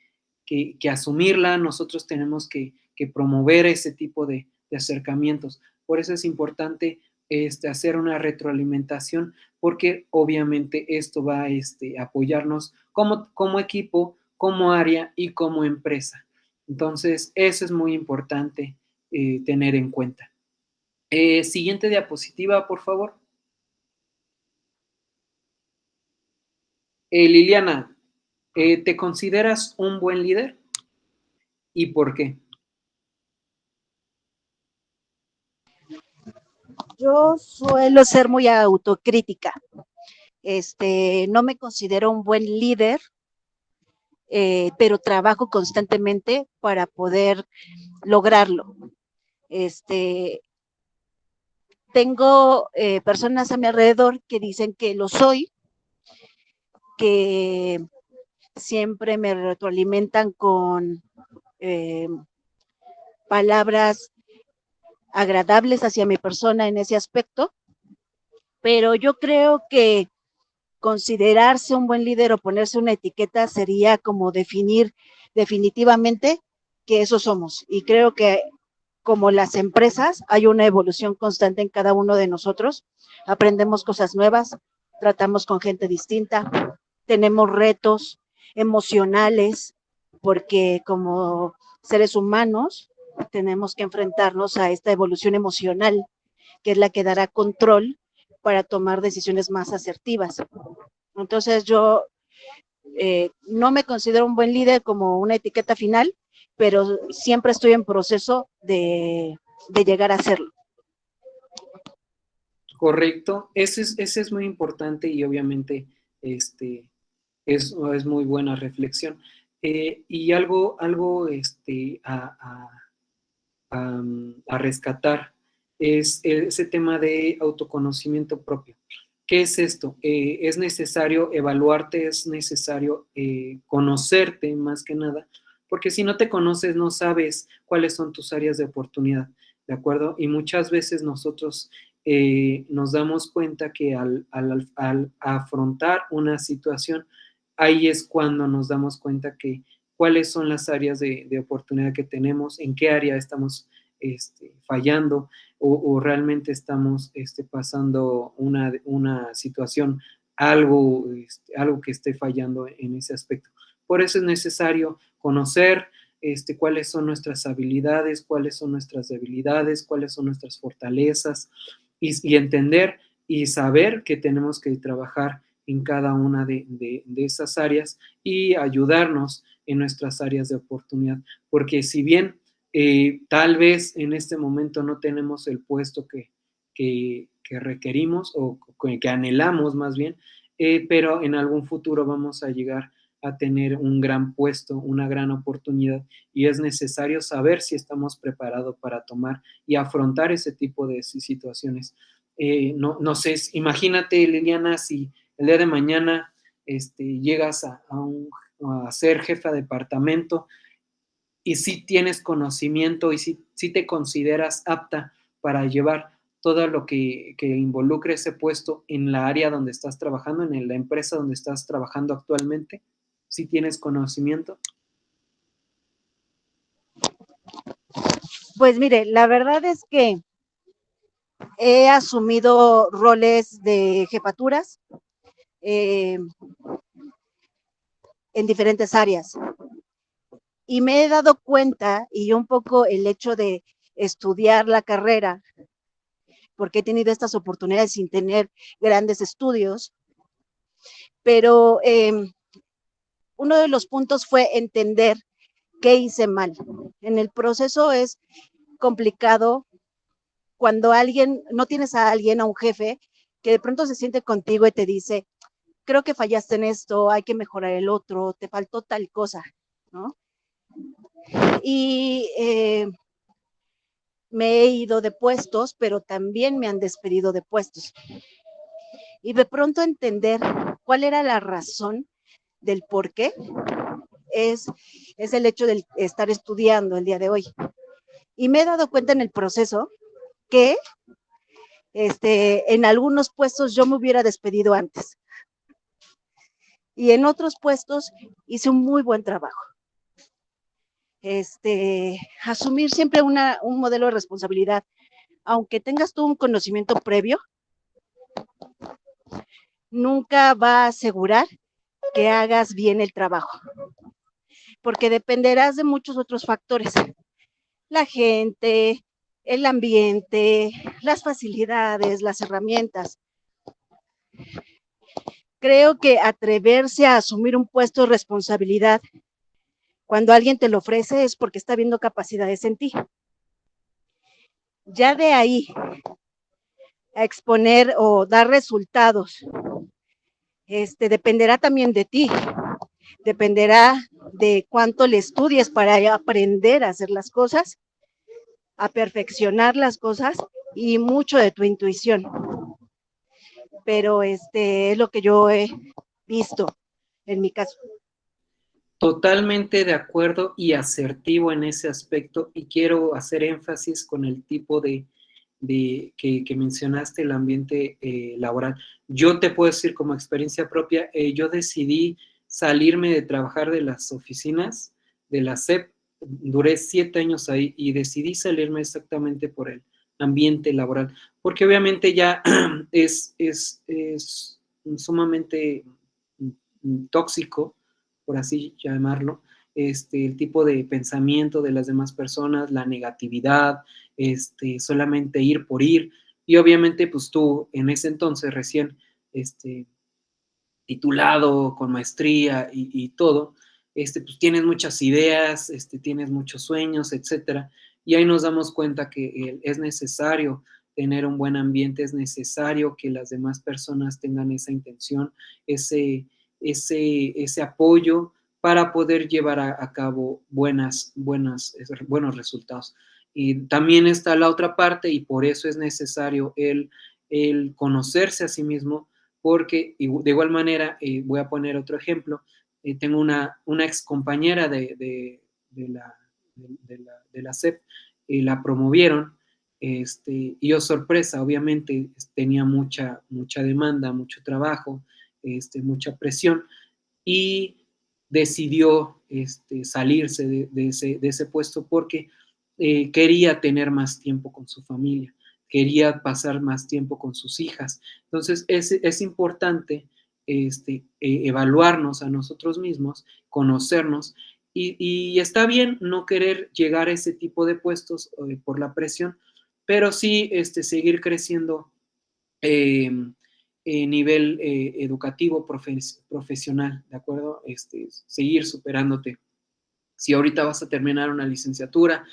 asumirla, nosotros tenemos que promover ese tipo de acercamientos. Por eso es importante hacer una retroalimentación, porque obviamente esto va a apoyarnos como equipo, como área y como empresa. Entonces, eso es muy importante tener en cuenta. Siguiente diapositiva, por favor. Liliana, ¿te consideras un buen líder? ¿Y por qué? Yo suelo ser muy autocrítica. No me considero un buen líder, pero trabajo constantemente para poder lograrlo. Tengo personas a mi alrededor que dicen que lo soy, que siempre me retroalimentan con eh, palabras agradables hacia mi persona en ese aspecto, pero yo creo que considerarse un buen líder o ponerse una etiqueta sería como definir definitivamente que eso somos. Y creo que como las empresas hay una evolución constante en cada uno de nosotros, aprendemos cosas nuevas, tratamos con gente distinta, tenemos retos emocionales, porque como seres humanos tenemos que enfrentarnos a esta evolución emocional, que es la que dará control para tomar decisiones más asertivas. Entonces yo no me considero un buen líder como una etiqueta final, pero siempre estoy en proceso de llegar a serlo. Correcto, ese es muy importante y obviamente es muy buena reflexión. Y algo a rescatar es ese tema de autoconocimiento propio. ¿Qué es esto? Es necesario evaluarte, es necesario conocerte más que nada, porque si no te conoces no sabes cuáles son tus áreas de oportunidad, ¿de acuerdo? Y muchas veces nosotros nos damos cuenta que al afrontar una situación, ahí es cuando nos damos cuenta que cuáles son las áreas de oportunidad que tenemos, en qué área estamos fallando o realmente estamos pasando una situación, algo que esté fallando en ese aspecto. Por eso es necesario conocer cuáles son nuestras habilidades, cuáles son nuestras debilidades, cuáles son nuestras fortalezas y entender y saber que tenemos que trabajar en cada una de esas áreas y ayudarnos en nuestras áreas de oportunidad. Porque si bien tal vez en este momento no tenemos el puesto que requerimos o que anhelamos más bien, pero en algún futuro vamos a llegar a tener un gran puesto, una gran oportunidad y es necesario saber si estamos preparados para tomar y afrontar ese tipo de situaciones. No sé, imagínate, Liliana, si el día de mañana llegas a ser jefa de departamento y si tienes conocimiento y si te consideras apta para llevar todo lo que involucre ese puesto en la área donde estás trabajando, en la empresa donde estás trabajando actualmente, si tienes conocimiento. Pues mire, la verdad es que he asumido roles de jefaturas eh, en diferentes áreas y me he dado cuenta y un poco el hecho de estudiar la carrera, porque he tenido estas oportunidades sin tener grandes estudios, pero uno de los puntos fue entender qué hice mal. En el proceso es complicado cuando no tienes a alguien, a un jefe, que de pronto se siente contigo y te dice, creo que fallaste en esto, hay que mejorar el otro, te faltó tal cosa. ¿no? Y me he ido de puestos, pero también me han despedido de puestos. Y de pronto entender cuál era la razón del por qué es, es el hecho de estar estudiando el día de hoy. Y me he dado cuenta en el proceso que en algunos puestos yo me hubiera despedido antes. Y en otros puestos hice un muy buen trabajo. Asumir siempre un modelo de responsabilidad, aunque tengas tú un conocimiento previo, nunca va a asegurar que hagas bien el trabajo, porque dependerás de muchos otros factores, la gente, el ambiente, las facilidades, las herramientas. Creo que atreverse a asumir un puesto de responsabilidad cuando alguien te lo ofrece es porque está viendo capacidades en ti. Ya de ahí a exponer o dar resultados, dependerá también de ti, dependerá de cuánto le estudies para aprender a hacer las cosas, a perfeccionar las cosas y mucho de tu intuición. Pero es lo que yo he visto en mi caso. Totalmente de acuerdo y asertivo en ese aspecto, y quiero hacer énfasis con el tipo que mencionaste, el ambiente laboral. Yo te puedo decir como experiencia propia, yo decidí salirme de trabajar de las oficinas de la SEP, duré 7 años ahí y decidí salirme exactamente por el ambiente laboral, porque obviamente ya es sumamente tóxico, por así llamarlo, el tipo de pensamiento de las demás personas, la negatividad, solamente ir por ir. Y obviamente, pues tú en ese entonces recién titulado, con maestría y todo, pues tienes muchas ideas, tienes muchos sueños, etcétera. Y ahí nos damos cuenta que es necesario tener un buen ambiente, es necesario que las demás personas tengan esa intención, ese apoyo para poder llevar a cabo buenos resultados. Y también está la otra parte, y por eso es necesario el conocerse a sí mismo, porque de igual manera, voy a poner otro ejemplo, tengo una ex compañera de la SEP, la promovieron, y yo sorpresa, obviamente tenía mucha demanda, mucho trabajo, mucha presión, y decidió salirse de ese puesto porque quería tener más tiempo con su familia, quería pasar más tiempo con sus hijas. Entonces, es importante evaluarnos a nosotros mismos, conocernos, y está bien no querer llegar a ese tipo de puestos por la presión, pero sí seguir creciendo eh, nivel educativo, profesional, ¿de acuerdo? Seguir superándote. Si ahorita vas a terminar una licenciatura,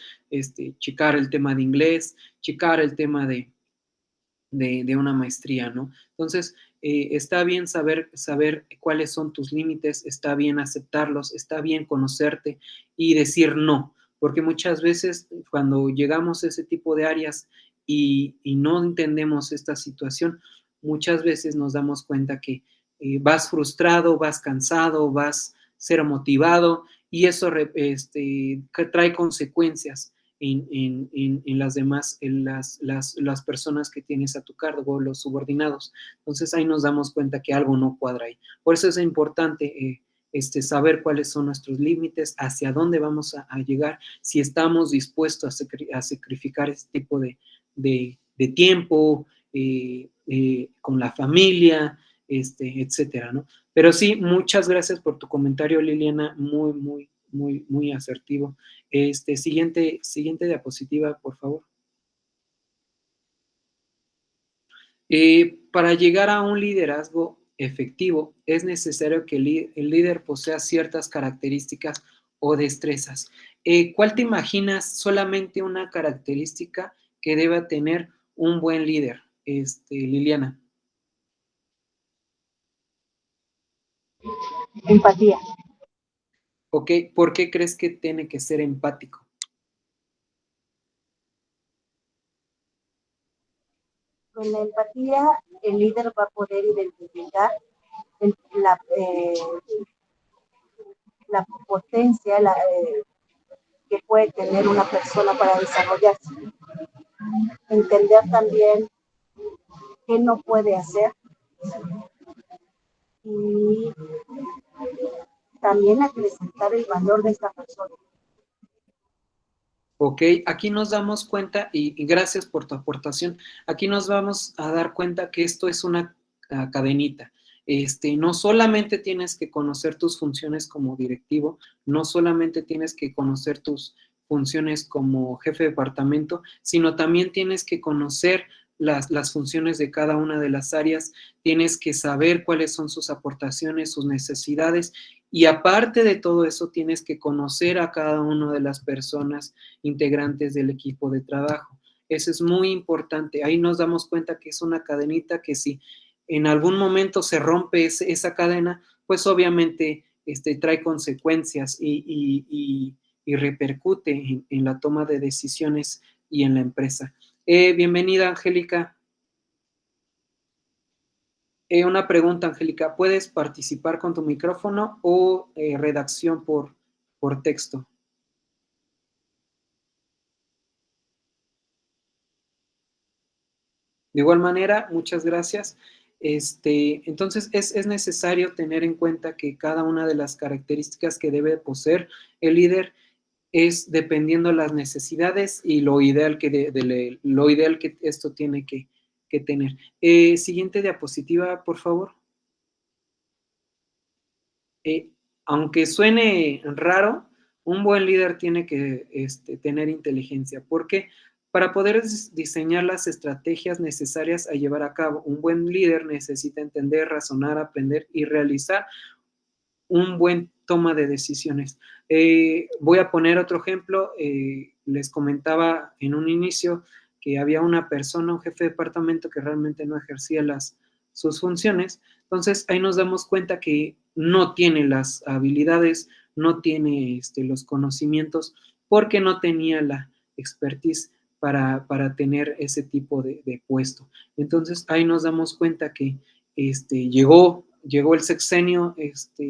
checar el tema de inglés, checar el tema de una maestría, ¿no? Entonces, está bien saber cuáles son tus límites, está bien aceptarlos, está bien conocerte y decir no, porque muchas veces cuando llegamos a ese tipo de áreas y no entendemos esta situación, muchas veces nos damos cuenta que vas frustrado, vas cansado, vas cero motivado, y eso que trae consecuencias en las demás, en las personas que tienes a tu cargo, los subordinados. Entonces ahí nos damos cuenta que algo no cuadra ahí. Por eso es importante saber cuáles son nuestros límites, hacia dónde vamos a llegar, si estamos dispuestos a sacrificar ese tipo de tiempo con la familia, etcétera, ¿no? Pero sí, muchas gracias por tu comentario, Liliana, muy asertivo. Siguiente diapositiva, por favor. Para llegar a un liderazgo efectivo, es necesario que el líder posea ciertas características o destrezas. ¿Cuál te imaginas solamente una característica que deba tener un buen líder, Liliana? Empatía. ¿Ok? ¿Por qué crees que tiene que ser empático? Con la empatía, el líder va a poder identificar la, la potencia que puede tener una persona para desarrollarse. Entender también qué no puede hacer y también acrecentar el valor de esta persona. Ok, aquí nos damos cuenta, y gracias por tu aportación, aquí nos vamos a dar cuenta que esto es una cadenita. No solamente tienes que conocer tus funciones como directivo, no solamente tienes que conocer tus funciones como jefe de departamento, sino también tienes que conocer las funciones de cada una de las áreas, tienes que saber cuáles son sus aportaciones, sus necesidades, y aparte de todo eso, tienes que conocer a cada una de las personas integrantes del equipo de trabajo. Eso es muy importante. Ahí nos damos cuenta que es una cadenita que si en algún momento se rompe esa cadena, pues obviamente trae consecuencias y repercute en la toma de decisiones y en la empresa. Bienvenida, Angélica. Una pregunta, Angélica. ¿Puedes participar con tu micrófono o redacción por texto? De igual manera, muchas gracias. Entonces, es necesario tener en cuenta que cada una de las características que debe poseer el líder es dependiendo las necesidades y lo ideal lo ideal que esto tiene que tener. Siguiente diapositiva, por favor. Eh, Aunque suene raro, un buen líder tiene que tener inteligencia, porque para poder diseñar las estrategias necesarias a llevar a cabo, un buen líder necesita entender, razonar, aprender y realizar un buen toma de decisiones. Voy a poner otro ejemplo. Les comentaba en un inicio que había una persona, un jefe de departamento que realmente no ejercía sus funciones. Entonces ahí nos damos cuenta que no tiene las habilidades, no tiene los conocimientos, porque no tenía la expertise para tener ese tipo de puesto. Entonces ahí nos damos cuenta que llegó el sexenio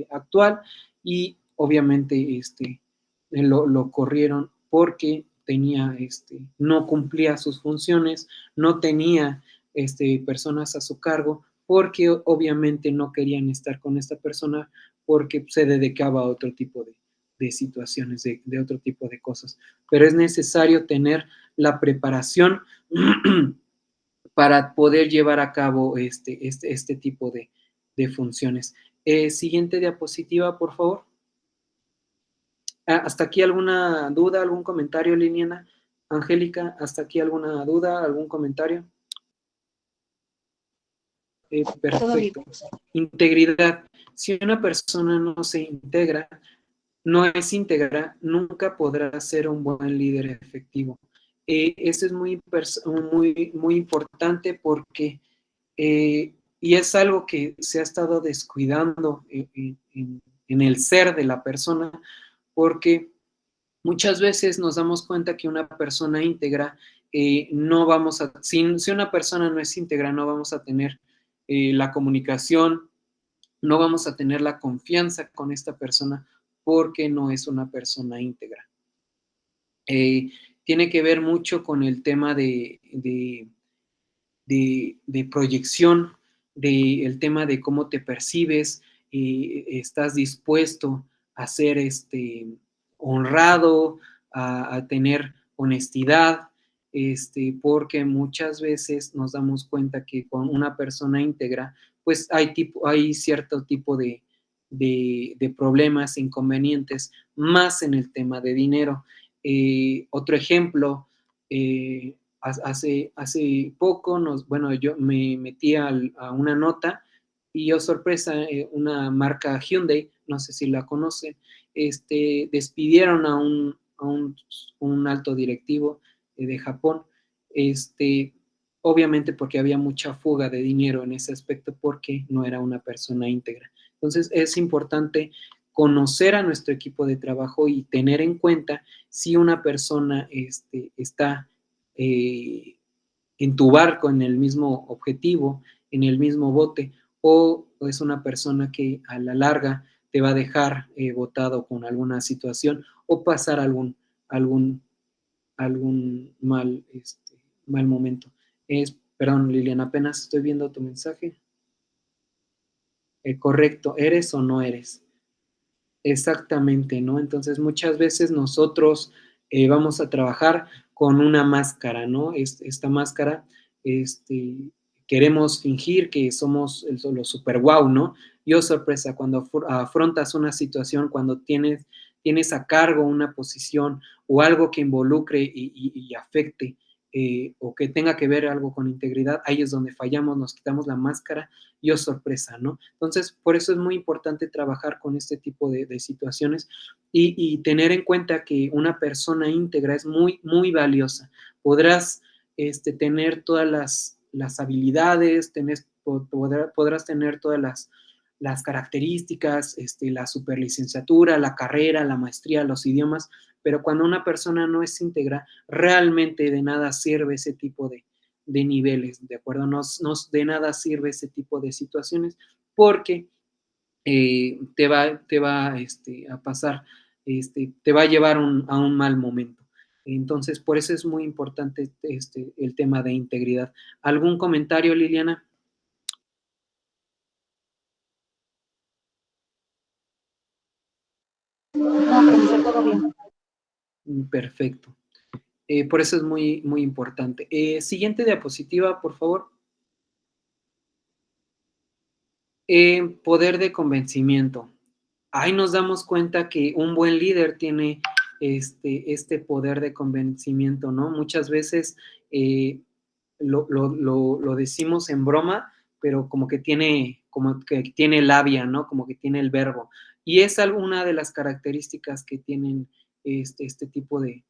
actual y obviamente lo corrieron porque no cumplía sus funciones, no tenía personas a su cargo, porque obviamente no querían estar con esta persona porque se dedicaba a otro tipo de situaciones, de otro tipo de cosas. Pero es necesario tener la preparación para poder llevar a cabo este tipo de funciones. Siguiente diapositiva, por favor. ¿Hasta aquí alguna duda, algún comentario, Liliana? Angélica, ¿hasta aquí alguna duda, algún comentario? Perfecto. Integridad. Si una persona no se integra, no es íntegra, nunca podrá ser un buen líder efectivo. Eso es muy importante porque, y es algo que se ha estado descuidando en el ser de la persona, porque muchas veces nos damos cuenta que una persona íntegra, si una persona no es íntegra, no vamos a tener la comunicación, no vamos a tener la confianza con esta persona porque no es una persona íntegra. Tiene que ver mucho con el tema de proyección, del tema de cómo te percibes, estás dispuesto a ser honrado, a tener honestidad, porque muchas veces nos damos cuenta que con una persona íntegra, pues hay cierto tipo de problemas, inconvenientes, más en el tema de dinero. Otro ejemplo, hace poco, yo me metí a una nota y, oh sorpresa, una marca Hyundai, no sé si la conocen, despidieron a un alto directivo de Japón, obviamente porque había mucha fuga de dinero en ese aspecto, porque no era una persona íntegra. Entonces es importante conocer a nuestro equipo de trabajo y tener en cuenta si una persona está en tu barco, en el mismo objetivo, en el mismo bote, o es una persona que a la larga te va a dejar botado con alguna situación o pasar algún, algún mal momento. Perdón, Liliana, apenas estoy viendo tu mensaje. Correcto, ¿eres o no eres? Exactamente, ¿no? Entonces muchas veces nosotros vamos a trabajar con una máscara, ¿no? Esta máscara, queremos fingir que somos los super wow, ¿no? Yo sorpresa, cuando afrontas una situación, cuando tienes a cargo una posición o algo que involucre y afecte o que tenga que ver algo con integridad, ahí es donde fallamos, nos quitamos la máscara y sorpresa, ¿no? Entonces, por eso es muy importante trabajar con este tipo de situaciones y tener en cuenta que una persona íntegra es muy, muy valiosa. Podrás tener todas las habilidades, podrás tener todas las características, la superlicenciatura, la carrera, la maestría, los idiomas, pero cuando una persona no es íntegra, realmente de nada sirve ese tipo de niveles, ¿de acuerdo? De nada sirve ese tipo de situaciones porque te va a pasar, te va a llevar a un mal momento. Entonces, por eso es muy importante el tema de integridad. ¿Algún comentario, Liliana? No, profesor, todo bien. Perfecto. Por eso es muy, muy importante. Siguiente diapositiva, por favor. Poder de convencimiento. Ahí nos damos cuenta que un buen líder tiene este poder de convencimiento, ¿no? Muchas veces lo decimos en broma, pero como que tiene labia, ¿no? Como que tiene el verbo. Y es alguna de las características que tienen este tipo de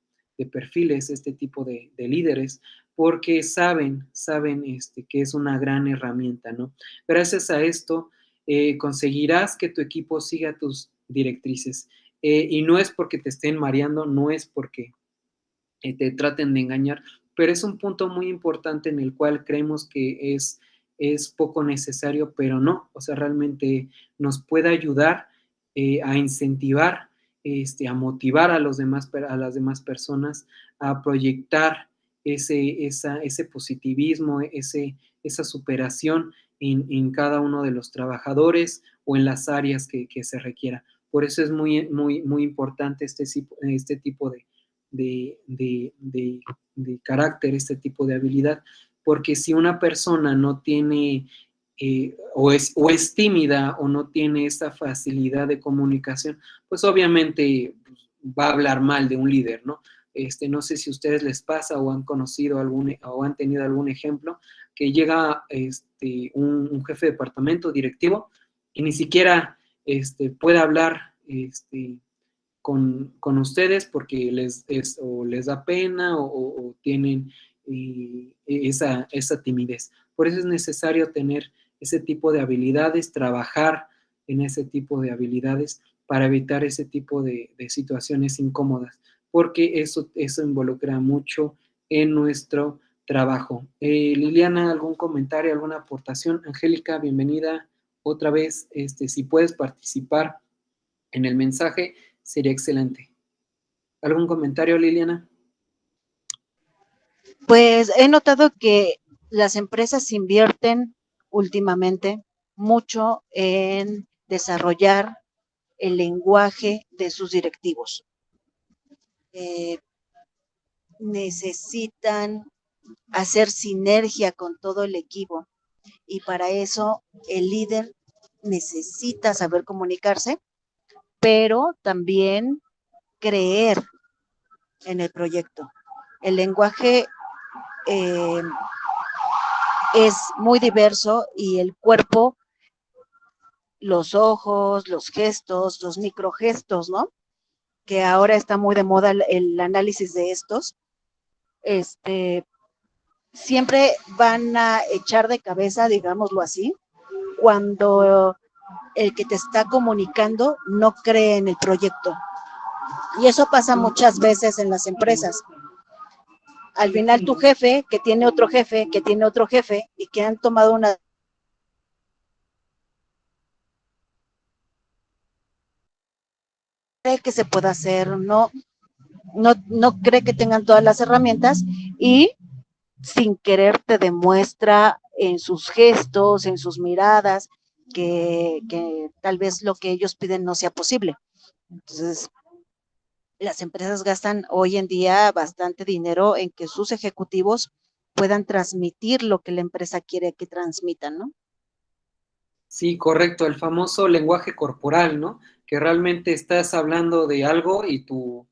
perfiles, este tipo de líderes, porque saben que es una gran herramienta, ¿no? Gracias a esto, conseguirás que tu equipo siga tus directrices. Y no es porque te estén mareando, no es porque te traten de engañar, pero es un punto muy importante en el cual creemos que es poco necesario, pero no, o sea, realmente nos puede ayudar a incentivar, a motivar a las demás personas, a proyectar ese positivismo, esa superación en cada uno de los trabajadores o en las áreas que se requiera. Por eso es muy, muy, muy importante este tipo de, de, de, de carácter, este tipo de habilidad, porque si una persona no tiene o es tímida o no tiene esta facilidad de comunicación, pues obviamente va a hablar mal de un líder, ¿no? No sé si a ustedes les pasa o han conocido o han tenido algún ejemplo que llega un jefe de departamento directivo y ni siquiera puede hablar con ustedes porque o les da pena o tienen esa timidez. Por eso es necesario tener ese tipo de habilidades, trabajar en ese tipo de habilidades para evitar ese tipo de situaciones incómodas, porque eso involucra mucho en nuestro trabajo. Liliana, ¿algún comentario, alguna aportación? Angélica, bienvenida otra vez. Si puedes participar en el mensaje, sería excelente. ¿Algún comentario, Liliana? Pues he notado que las empresas invierten últimamente mucho en desarrollar el lenguaje de sus directivos. Necesitan hacer sinergia con todo el equipo y para eso el líder necesita saber comunicarse, pero también creer en el proyecto. El lenguaje eh, es muy diverso y el cuerpo, los ojos, los gestos, los microgestos, ¿no? Que ahora está muy de moda el análisis de estos, siempre van a echar de cabeza, digámoslo así, cuando el que te está comunicando no cree en el proyecto. Y eso pasa muchas veces en las empresas. Al final tu jefe, que tiene otro jefe, que tiene otro jefe, y que han tomado una cree que se pueda hacer, no cree que tengan todas las herramientas y sin querer te demuestra en sus gestos, en sus miradas, que tal vez lo que ellos piden no sea posible. Entonces, las empresas gastan hoy en día bastante dinero en que sus ejecutivos puedan transmitir lo que la empresa quiere que transmitan, ¿no? Sí, correcto, el famoso lenguaje corporal, ¿no? Que realmente estás hablando de algo y tu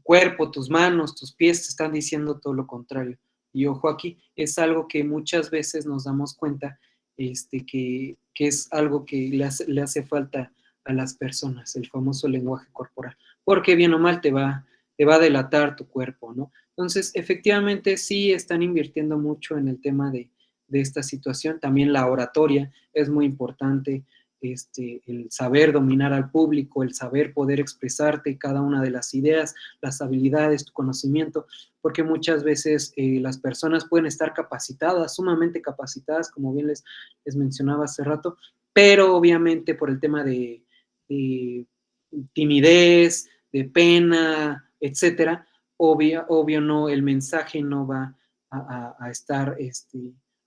cuerpo, tus manos, tus pies te están diciendo todo lo contrario. Y ojo aquí, es algo que muchas veces nos damos cuenta que es algo que le hace falta a las personas, el famoso lenguaje corporal, porque bien o mal te va a delatar tu cuerpo, ¿no? Entonces, efectivamente, sí están invirtiendo mucho en el tema de esta situación, también la oratoria es muy importante, el saber dominar al público, el saber poder expresarte cada una de las ideas, las habilidades, tu conocimiento, porque muchas veces las personas pueden estar capacitadas, sumamente capacitadas, como bien les mencionaba hace rato, pero obviamente por el tema de timidez, de pena, etcétera, obvio no, el mensaje no va a estar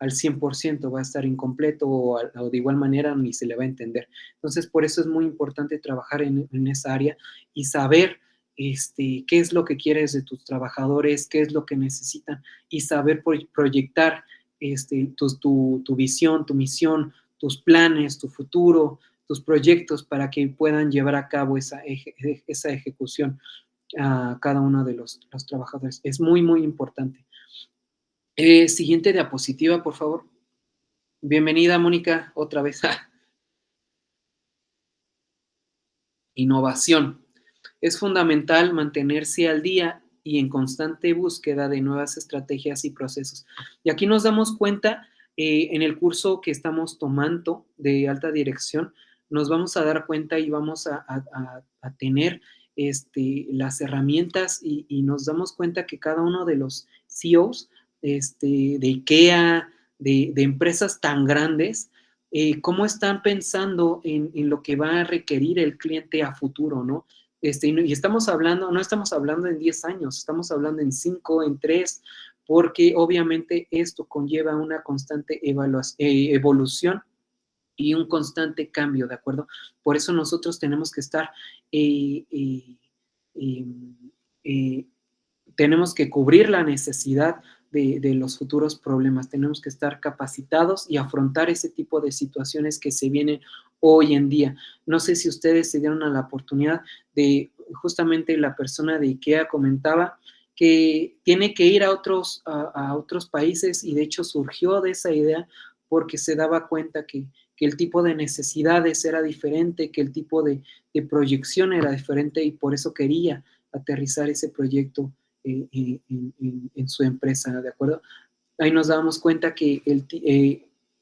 al 100%, va a estar incompleto o de igual manera ni se le va a entender. Entonces, por eso es muy importante trabajar en esa área y saber qué es lo que quieres de tus trabajadores, qué es lo que necesitan y saber proyectar tu visión, tu misión, tus planes, tu futuro, tus proyectos para que puedan llevar a cabo esa ejecución a cada uno de los trabajadores. Es muy, muy importante. Siguiente diapositiva, por favor. Bienvenida, Mónica, otra vez. Innovación. Es fundamental mantenerse al día y en constante búsqueda de nuevas estrategias y procesos. Y aquí nos damos cuenta, en el curso que estamos tomando de alta dirección, nos vamos a dar cuenta y vamos a tener las herramientas y nos damos cuenta que cada uno de los CEOs de IKEA, de empresas tan grandes, cómo están pensando en lo que va a requerir el cliente a futuro, ¿no? Y estamos hablando, no estamos hablando en 10 años, estamos hablando en 5, en 3, porque obviamente esto conlleva una constante evolución y un constante cambio, ¿de acuerdo? Por eso nosotros tenemos que estar, eh, eh, eh, eh, tenemos que cubrir la necesidad de los futuros problemas, tenemos que estar capacitados y afrontar ese tipo de situaciones que se vienen hoy en día. No sé si ustedes se dieron a la oportunidad de, justamente la persona de IKEA comentaba que tiene que ir a otros países y de hecho surgió de esa idea porque se daba cuenta que el tipo de necesidades era diferente, que el tipo de proyección era diferente y por eso quería aterrizar ese proyecto en su empresa, ¿de acuerdo? Ahí nos dábamos cuenta que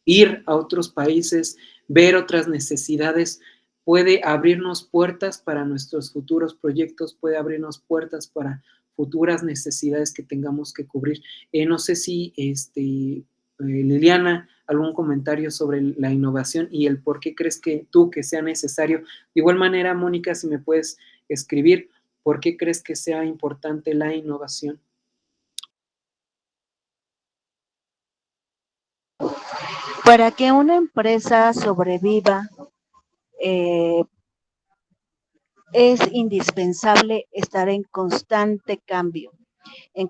ir a otros países, ver otras necesidades, puede abrirnos puertas para nuestros futuros proyectos, puede abrirnos puertas para futuras necesidades que tengamos que cubrir. No sé si Liliana, algún comentario sobre la innovación y el por qué crees que sea necesario. De igual manera, Mónica, si me puedes escribir, ¿por qué crees que sea importante la innovación? Para que una empresa sobreviva, eh, es indispensable estar en constante cambio, en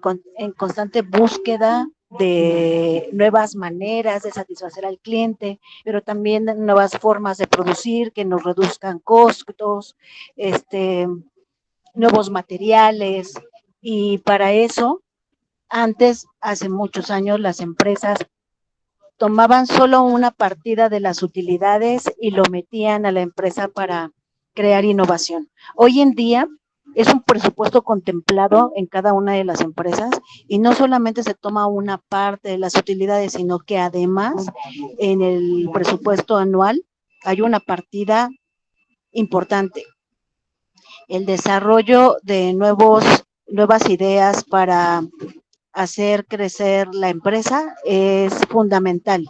constante búsqueda de nuevas maneras de satisfacer al cliente, pero también nuevas formas de producir que nos reduzcan costos, nuevos materiales, y para eso, antes, hace muchos años, las empresas tomaban solo una partida de las utilidades y lo metían a la empresa para crear innovación. Hoy en día es un presupuesto contemplado en cada una de las empresas y no solamente se toma una parte de las utilidades, sino que además en el presupuesto anual hay una partida importante. El desarrollo de nuevas ideas para hacer crecer la empresa es fundamental,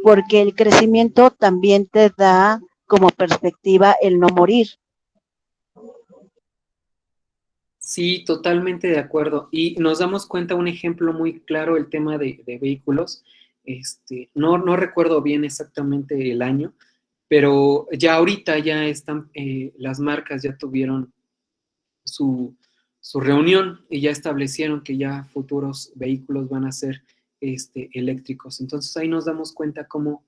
porque el crecimiento también te da como perspectiva el no morir. Sí, totalmente de acuerdo. Y nos damos cuenta, un ejemplo muy claro, el tema de vehículos. No recuerdo bien exactamente el año, pero ya ahorita ya están, las marcas ya tuvieron su, su reunión y ya establecieron que ya futuros vehículos van a ser eléctricos. Entonces ahí nos damos cuenta cómo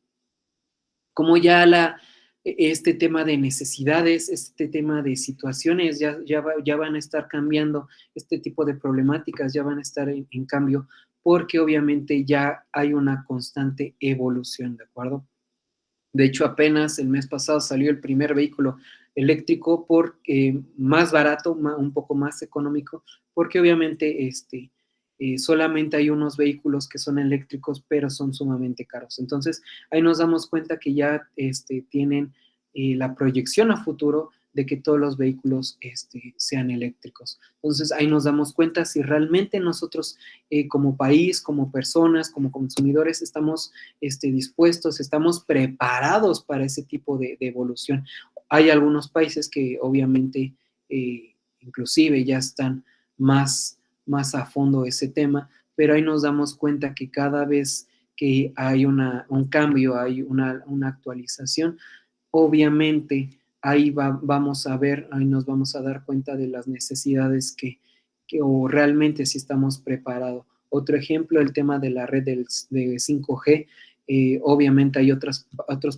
ya este tema de necesidades, este tema de situaciones, ya van a estar cambiando, este tipo de problemáticas ya van a estar en cambio, porque obviamente ya hay una constante evolución, ¿de acuerdo? De hecho, apenas el mes pasado salió el primer vehículo eléctrico por más barato, un poco más económico, porque obviamente solamente hay unos vehículos que son eléctricos, pero son sumamente caros. Entonces, ahí nos damos cuenta que ya tienen la proyección a futuro de que todos los vehículos sean eléctricos. Entonces, ahí nos damos cuenta si realmente nosotros como país, como personas, como consumidores, estamos dispuestos, estamos preparados para ese tipo de evolución. Hay algunos países que obviamente inclusive ya están más a fondo ese tema, pero ahí nos damos cuenta que cada vez que hay un cambio, hay una actualización, obviamente ahí vamos a ver, ahí nos vamos a dar cuenta de las necesidades o realmente si estamos preparados. Otro ejemplo, el tema de la red de 5G. Obviamente hay otros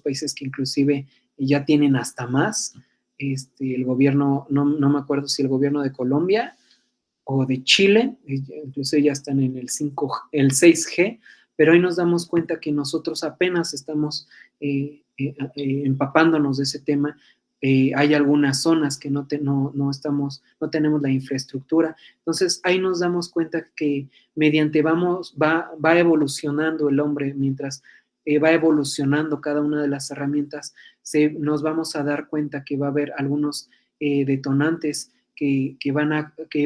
países que inclusive ya tienen hasta más. El gobierno, no me acuerdo si el gobierno de Colombia o de Chile, incluso ya están en el 6G, pero hoy nos damos cuenta que nosotros apenas estamos empapándonos de ese tema. Hay algunas zonas que no tenemos la infraestructura. Entonces, ahí nos damos cuenta que mediante va evolucionando el hombre, mientras va evolucionando cada una de las herramientas, nos vamos a dar cuenta que va a haber algunos detonantes que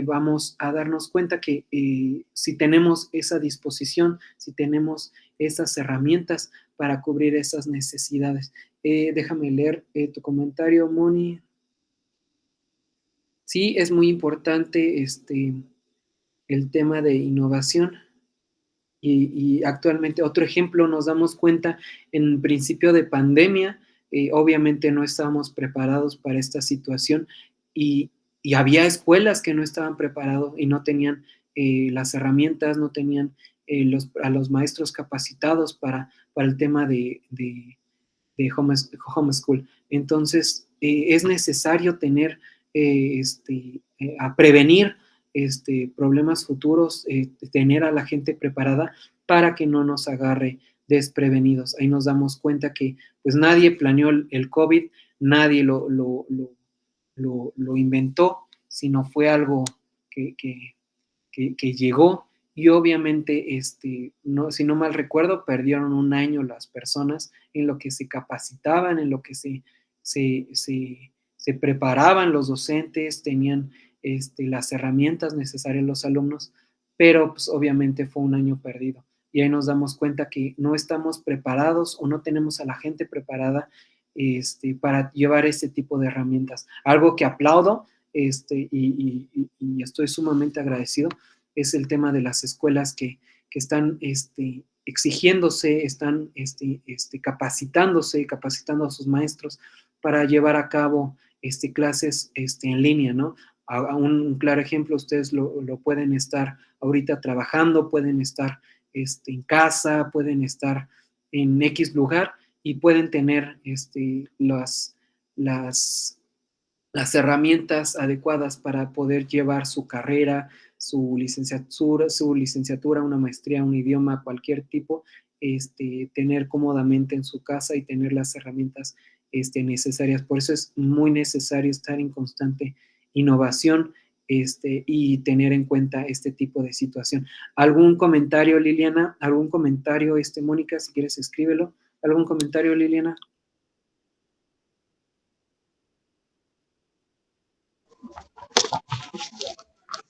vamos a darnos cuenta que si tenemos esa disposición, si tenemos esas herramientas para cubrir esas necesidades. Déjame leer tu comentario, Moni. Sí, es muy importante el tema de innovación. Y actualmente, otro ejemplo, nos damos cuenta en principio de pandemia, obviamente no estábamos preparados para esta situación y había escuelas que no estaban preparados y no tenían las herramientas, no tenían a los maestros capacitados para el tema de homeschool. Entonces, es necesario tener, a prevenir problemas futuros, tener a la gente preparada para que no nos agarre desprevenidos. Ahí nos damos cuenta que pues nadie planeó el COVID, nadie lo inventó, sino fue algo que llegó y obviamente, si no mal recuerdo, perdieron un año las personas en lo que se capacitaban, en lo que se preparaban los docentes, tenían las herramientas necesarias los alumnos, pero pues obviamente fue un año perdido. Y ahí nos damos cuenta que no estamos preparados o no tenemos a la gente preparada para llevar este tipo de herramientas. Algo que aplaudo y estoy sumamente agradecido es el tema de las escuelas que están exigiéndose, están capacitándose, capacitando a sus maestros para llevar a cabo clases en línea, ¿no? A un claro ejemplo, ustedes lo pueden estar ahorita trabajando, pueden estar en casa, pueden estar en X lugar y pueden tener las las herramientas adecuadas para poder llevar su carrera, su licenciatura, una maestría, un idioma, cualquier tipo, tener cómodamente en su casa y tener las herramientas necesarias. Por eso es muy necesario estar en constante innovación y tener en cuenta este tipo de situación. ¿Algún comentario, Liliana? ¿Algún comentario, Mónica? Si quieres, escríbelo. ¿Algún comentario, Liliana?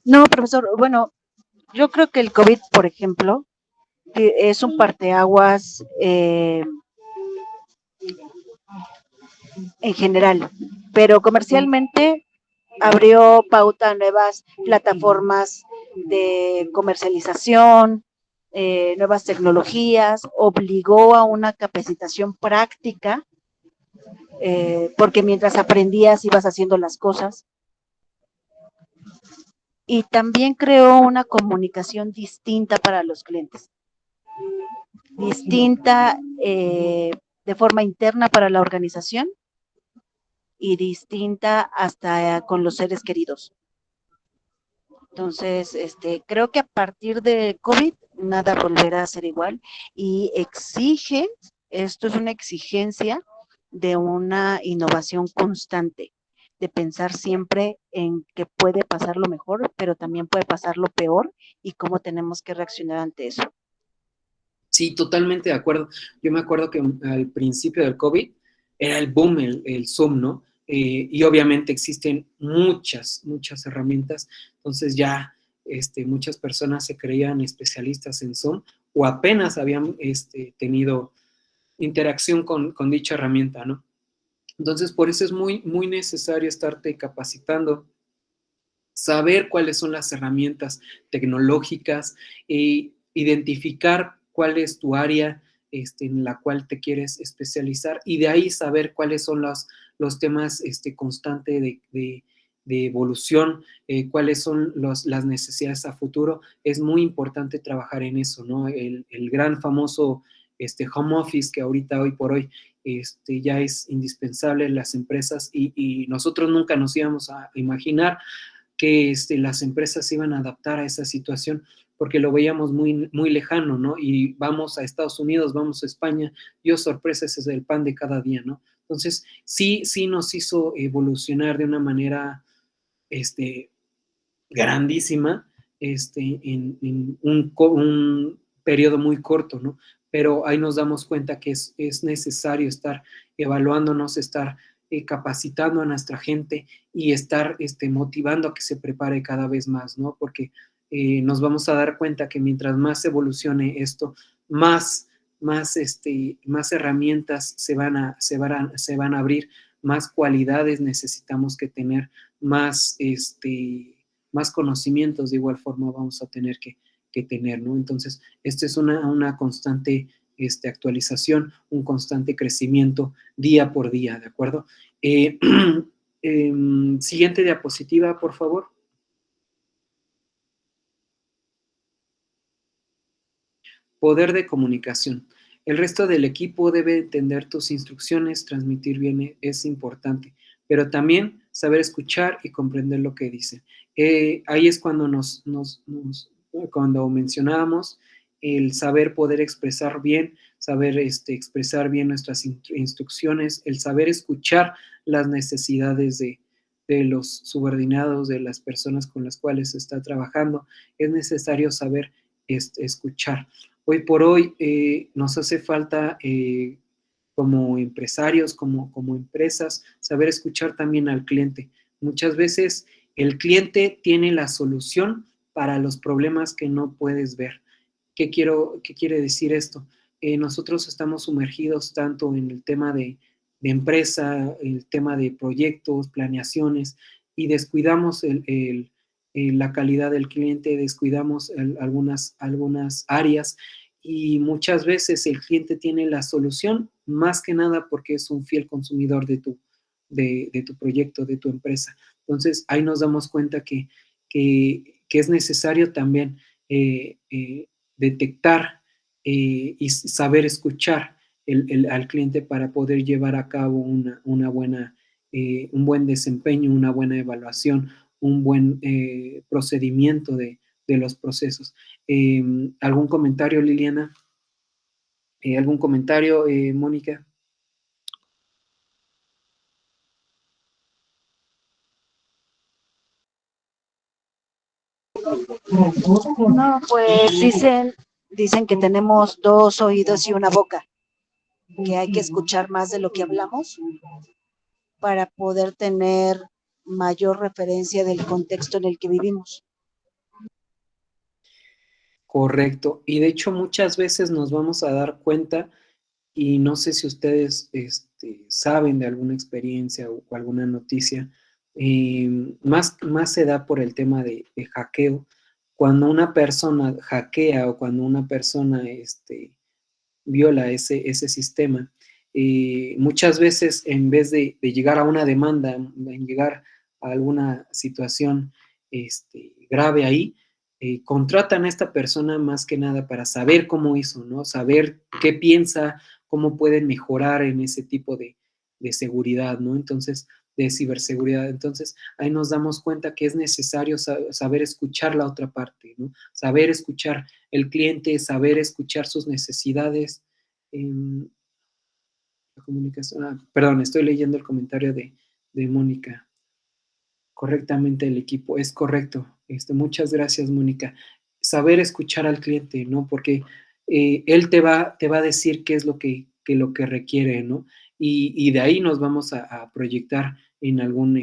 No, profesor, bueno, yo creo que el COVID, por ejemplo, es un parteaguas en general, pero comercialmente abrió pauta a nuevas plataformas de comercialización, nuevas tecnologías, obligó a una capacitación práctica, porque mientras aprendías ibas haciendo las cosas, y también creó una comunicación distinta para los clientes, distinta de forma interna para la organización y distinta hasta con los seres queridos. Entonces, creo que a partir de COVID nada volverá a ser igual y esto es una exigencia de una innovación constante, de pensar siempre en que puede pasar lo mejor, pero también puede pasar lo peor y cómo tenemos que reaccionar ante eso. Sí, totalmente de acuerdo. Yo me acuerdo que al principio del COVID era el boom, el Zoom, ¿no? Y obviamente existen muchas herramientas, entonces ya muchas personas se creían especialistas en Zoom o apenas habían tenido interacción con dicha herramienta, ¿no? Entonces, por eso es muy necesario estarte capacitando, saber cuáles son las herramientas tecnológicas, identificar cuál es tu área en la cual te quieres especializar y de ahí saber cuáles son los temas constantes de evolución, cuáles son las necesidades a futuro. Es muy importante trabajar en eso, ¿no? El gran famoso home office que ahorita, hoy por hoy, ya es indispensable en las empresas y nosotros nunca nos íbamos a imaginar que las empresas se iban a adaptar a esa situación porque lo veíamos muy lejano, ¿no? Y vamos a Estados Unidos, vamos a España, y sorpresa, ese es el pan de cada día, ¿no? Entonces, sí nos hizo evolucionar de una manera grandísima en un periodo muy corto, ¿no? Pero ahí nos damos cuenta que es necesario estar evaluándonos, estar capacitando a nuestra gente y estar motivando a que se prepare cada vez más, ¿no? Porque nos vamos a dar cuenta que mientras más evolucione esto, más herramientas se van a abrir, más cualidades necesitamos que tener, más conocimientos de igual forma vamos a tener que tener, ¿no? Entonces, esto es una constante actualización, un constante crecimiento día por día, ¿de acuerdo? Siguiente diapositiva, por favor. Poder de comunicación. El resto del equipo debe entender tus instrucciones, transmitir bien es importante, pero también saber escuchar y comprender lo que dicen. Ahí es cuando cuando mencionábamos el saber poder expresar bien, saber expresar bien nuestras instrucciones, el saber escuchar las necesidades de los subordinados, de las personas con las cuales se está trabajando. Es necesario saber escuchar. Hoy por hoy nos hace falta como empresarios, como empresas, saber escuchar también al cliente. Muchas veces el cliente tiene la solución para los problemas que no puedes ver. ¿Qué quiere decir esto? Nosotros estamos sumergidos tanto en el tema de empresa, el tema de proyectos, planeaciones, y descuidamos la calidad del cliente, descuidamos algunas áreas y muchas veces el cliente tiene la solución, más que nada porque es un fiel consumidor de tu proyecto, de tu empresa. Entonces, ahí nos damos cuenta que es necesario también detectar y saber escuchar al cliente para poder llevar a cabo un buen desempeño, una buena evaluación, un buen procedimiento de los procesos. ¿Algún comentario, Liliana? ¿Algún comentario, Mónica? No, pues dicen que tenemos 2 oídos y una boca, que hay que escuchar más de lo que hablamos para poder tener mayor referencia del contexto en el que vivimos. Correcto. Y de hecho muchas veces nos vamos a dar cuenta, y no sé si ustedes saben de alguna experiencia o alguna noticia, más se da por el tema de hackeo. Cuando una persona hackea o cuando una persona viola ese sistema, muchas veces en vez de llegar a una demanda, en llegar a alguna situación grave ahí, contratan a esta persona más que nada para saber cómo hizo, ¿no? Saber qué piensa, cómo pueden mejorar en ese tipo de seguridad, ¿no? Entonces, de ciberseguridad. Entonces, ahí nos damos cuenta que es necesario saber escuchar la otra parte, ¿no? Saber escuchar el cliente, saber escuchar sus necesidades. La comunicación, perdón, estoy leyendo el comentario de Mónica. Correctamente el equipo, es correcto. Muchas gracias, Mónica. Saber escuchar al cliente, ¿no? Porque él te va a decir qué es lo que requiere, ¿no? Y de ahí nos vamos a proyectar en algún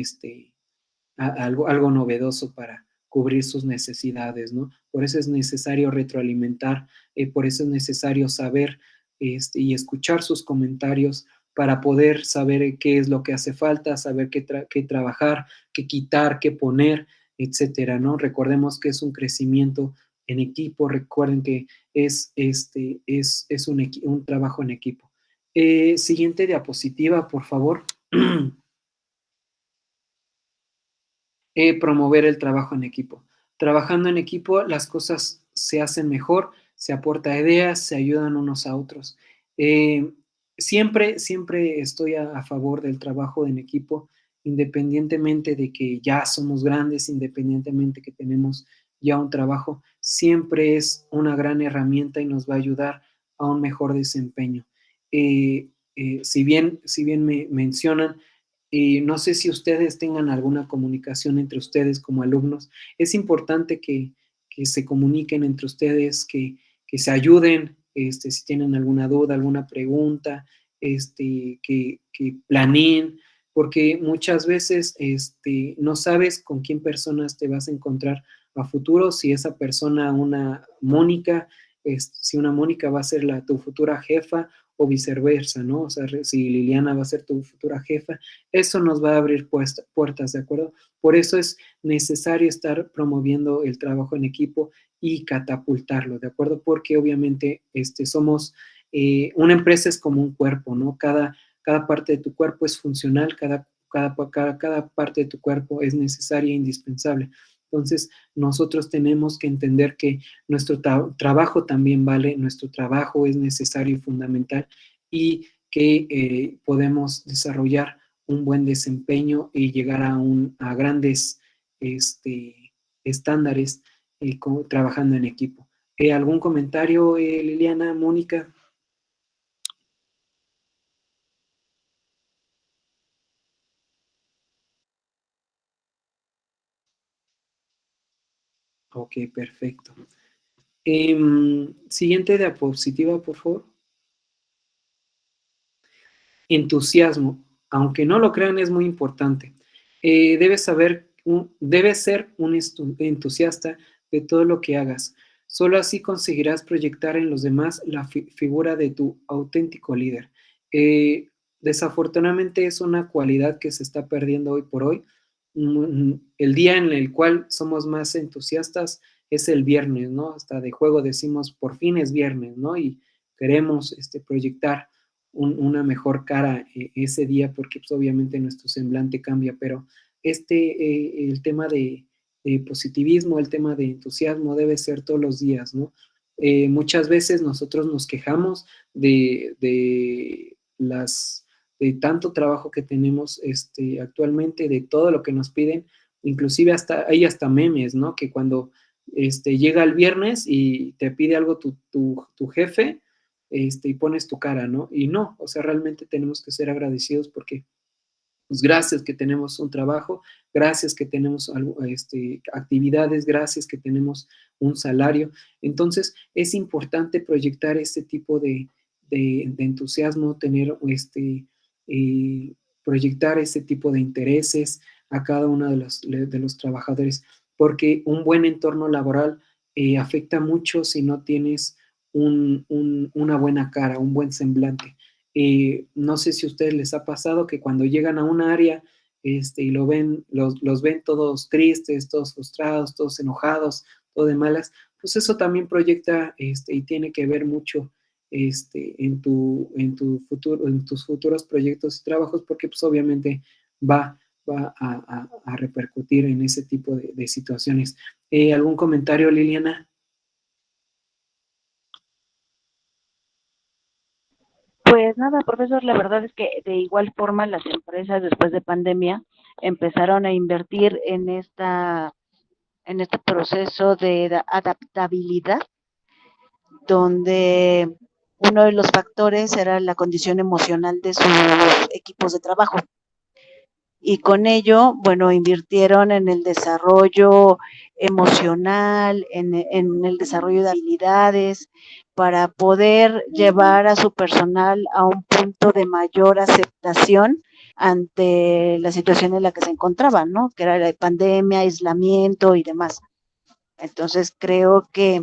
algo novedoso para cubrir sus necesidades, ¿no? Por eso es necesario retroalimentar, por eso es necesario saber y escuchar sus comentarios para poder saber qué es lo que hace falta, saber qué trabajar, qué quitar, qué poner, etcétera, ¿no? Recordemos que es un crecimiento en equipo, recuerden que es un trabajo en equipo. Siguiente diapositiva, por favor. Promover el trabajo en equipo. Trabajando en equipo, las cosas se hacen mejor, se aporta ideas, se ayudan unos a otros. Siempre estoy a favor del trabajo en equipo, independientemente de que ya somos grandes, independientemente que tenemos ya un trabajo, siempre es una gran herramienta y nos va a ayudar a un mejor desempeño. Si bien me mencionan, y no sé si ustedes tengan alguna comunicación entre ustedes como alumnos. Es importante que se comuniquen entre ustedes, que se ayuden, si tienen alguna duda, alguna pregunta, que planeen, porque muchas veces no sabes con quién personas te vas a encontrar a futuro, si esa persona, una Mónica, si una Mónica va a ser tu futura jefa o viceversa, ¿no? O sea, si Liliana va a ser tu futura jefa, eso nos va a abrir puertas, ¿de acuerdo? Por eso es necesario estar promoviendo el trabajo en equipo y catapultarlo, ¿de acuerdo? Porque obviamente una empresa es como un cuerpo, ¿no? Cada parte de tu cuerpo es funcional, cada parte de tu cuerpo es necesaria e indispensable. Entonces, nosotros tenemos que entender que nuestro trabajo también vale, nuestro trabajo es necesario y fundamental y que podemos desarrollar un buen desempeño y llegar a grandes estándares trabajando en equipo. ¿Algún comentario, Liliana, Mónica? Ok, perfecto. Siguiente diapositiva, por favor. Entusiasmo, aunque no lo crean, es muy importante. Debes ser un entusiasta de todo lo que hagas. Solo así conseguirás proyectar en los demás la figura de tu auténtico líder. Desafortunadamente es una cualidad que se está perdiendo hoy por hoy. El día en el cual somos más entusiastas es el viernes, ¿no? Hasta de juego decimos, por fin es viernes, ¿no? Y queremos proyectar una mejor cara ese día porque pues, obviamente nuestro semblante cambia, pero el tema de positivismo, el tema de entusiasmo debe ser todos los días, ¿no? Muchas veces nosotros nos quejamos de tanto trabajo que tenemos actualmente, de todo lo que nos piden, inclusive hay hasta memes, ¿no? Que cuando llega el viernes y te pide algo tu jefe, y pones tu cara, ¿no? Y no, o sea, realmente tenemos que ser agradecidos porque, pues, gracias que tenemos un trabajo, gracias que tenemos actividades, gracias que tenemos un salario. Entonces, es importante proyectar este tipo de entusiasmo, tener proyectar este tipo de intereses, a cada uno de los trabajadores, porque un buen entorno laboral afecta mucho si no tienes una buena cara, un buen semblante. No sé si a ustedes les ha pasado que cuando llegan a un área y los ven todos tristes, todos frustrados, todos enojados, todo de malas, pues eso también proyecta y tiene que ver mucho en tu futuro, en tus futuros proyectos y trabajos, porque pues obviamente va a repercutir en ese tipo de situaciones. ¿Algún comentario, Liliana? Pues nada, profesor, la verdad es que de igual forma las empresas después de pandemia empezaron a invertir en este proceso de adaptabilidad, donde uno de los factores era la condición emocional de sus equipos de trabajo. Y con ello, bueno, invirtieron en el desarrollo emocional, en el desarrollo de habilidades, para poder llevar a su personal a un punto de mayor aceptación ante la situación en la que se encontraban, ¿no? Que era la pandemia, aislamiento y demás. Entonces creo que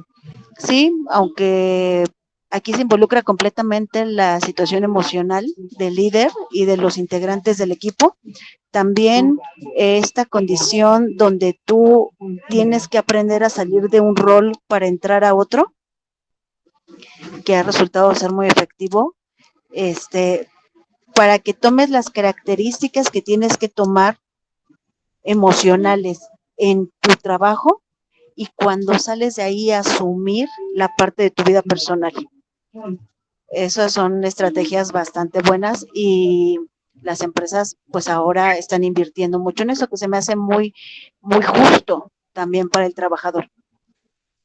sí, aunque aquí se involucra completamente la situación emocional del líder y de los integrantes del equipo, también esta condición donde tú tienes que aprender a salir de un rol para entrar a otro, que ha resultado ser muy efectivo, para que tomes las características que tienes que tomar emocionales en tu trabajo y cuando sales de ahí asumir la parte de tu vida personal. Esas son estrategias bastante buenas y las empresas pues ahora están invirtiendo mucho en eso, que se me hace muy, muy justo también para el trabajador.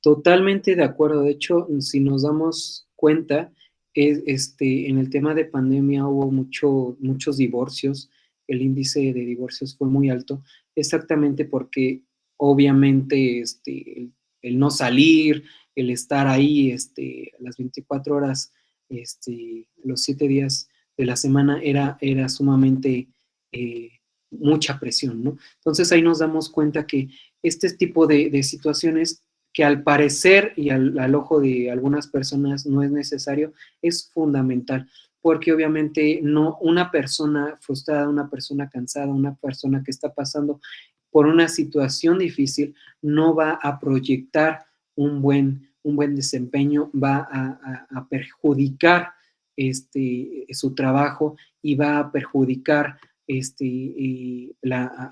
Totalmente de acuerdo. De hecho, si nos damos cuenta, en el tema de pandemia hubo muchos divorcios. El índice de divorcios fue muy alto, exactamente porque obviamente el no salir, el estar ahí las 24 horas, los 7 días de la semana era sumamente mucha presión, ¿no? Entonces ahí nos damos cuenta que este tipo de situaciones que al parecer y al ojo de algunas personas no es necesario, es fundamental, porque obviamente no una persona frustrada, una persona cansada, una persona que está pasando por una situación difícil, no va a proyectar un buen desempeño, va a perjudicar su trabajo y va a perjudicar a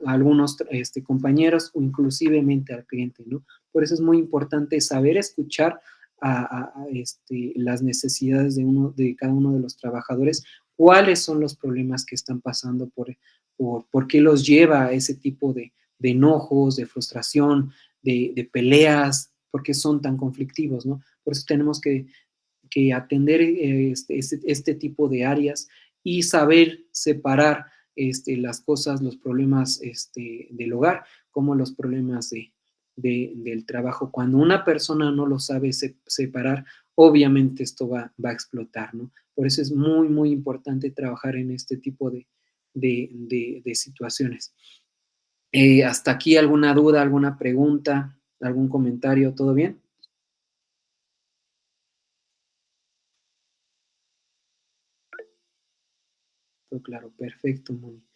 algunos compañeros o inclusivemente al cliente, ¿no? Por eso es muy importante saber escuchar las necesidades de cada uno de los trabajadores, cuáles son los problemas que están pasando, por qué los lleva a ese tipo de enojos, de frustración, de peleas, por qué son tan conflictivos, ¿no? Por eso tenemos que atender este tipo de áreas y saber separar las cosas, los problemas del hogar, como los problemas del trabajo. Cuando una persona no lo sabe separar, obviamente esto va a explotar, ¿no? Por eso es muy, muy importante trabajar en este tipo de situaciones. ¿Hasta aquí alguna duda, alguna pregunta, algún comentario? ¿Todo bien? Todo claro, perfecto, Mónica.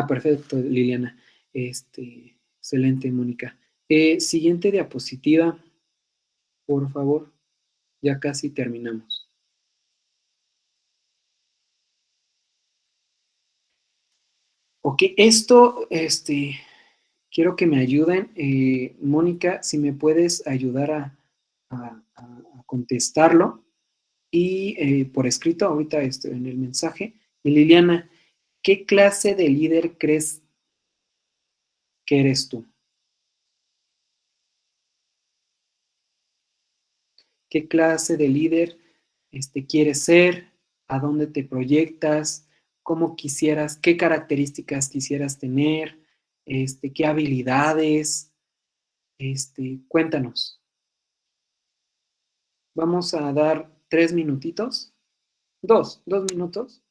Perfecto, Liliana. Excelente, Mónica. Siguiente diapositiva, por favor. Ya casi terminamos. Ok, esto, quiero que me ayuden. Mónica, si me puedes ayudar a contestarlo y por escrito ahorita en el mensaje. Y Liliana, ¿qué clase de líder crees que eres tú? ¿Qué clase de líder quieres ser? ¿A dónde te proyectas? ¿Cómo quisieras? ¿Qué características quisieras tener? ¿Qué habilidades? Cuéntanos. Vamos a dar 3 minutitos, 2 minutos,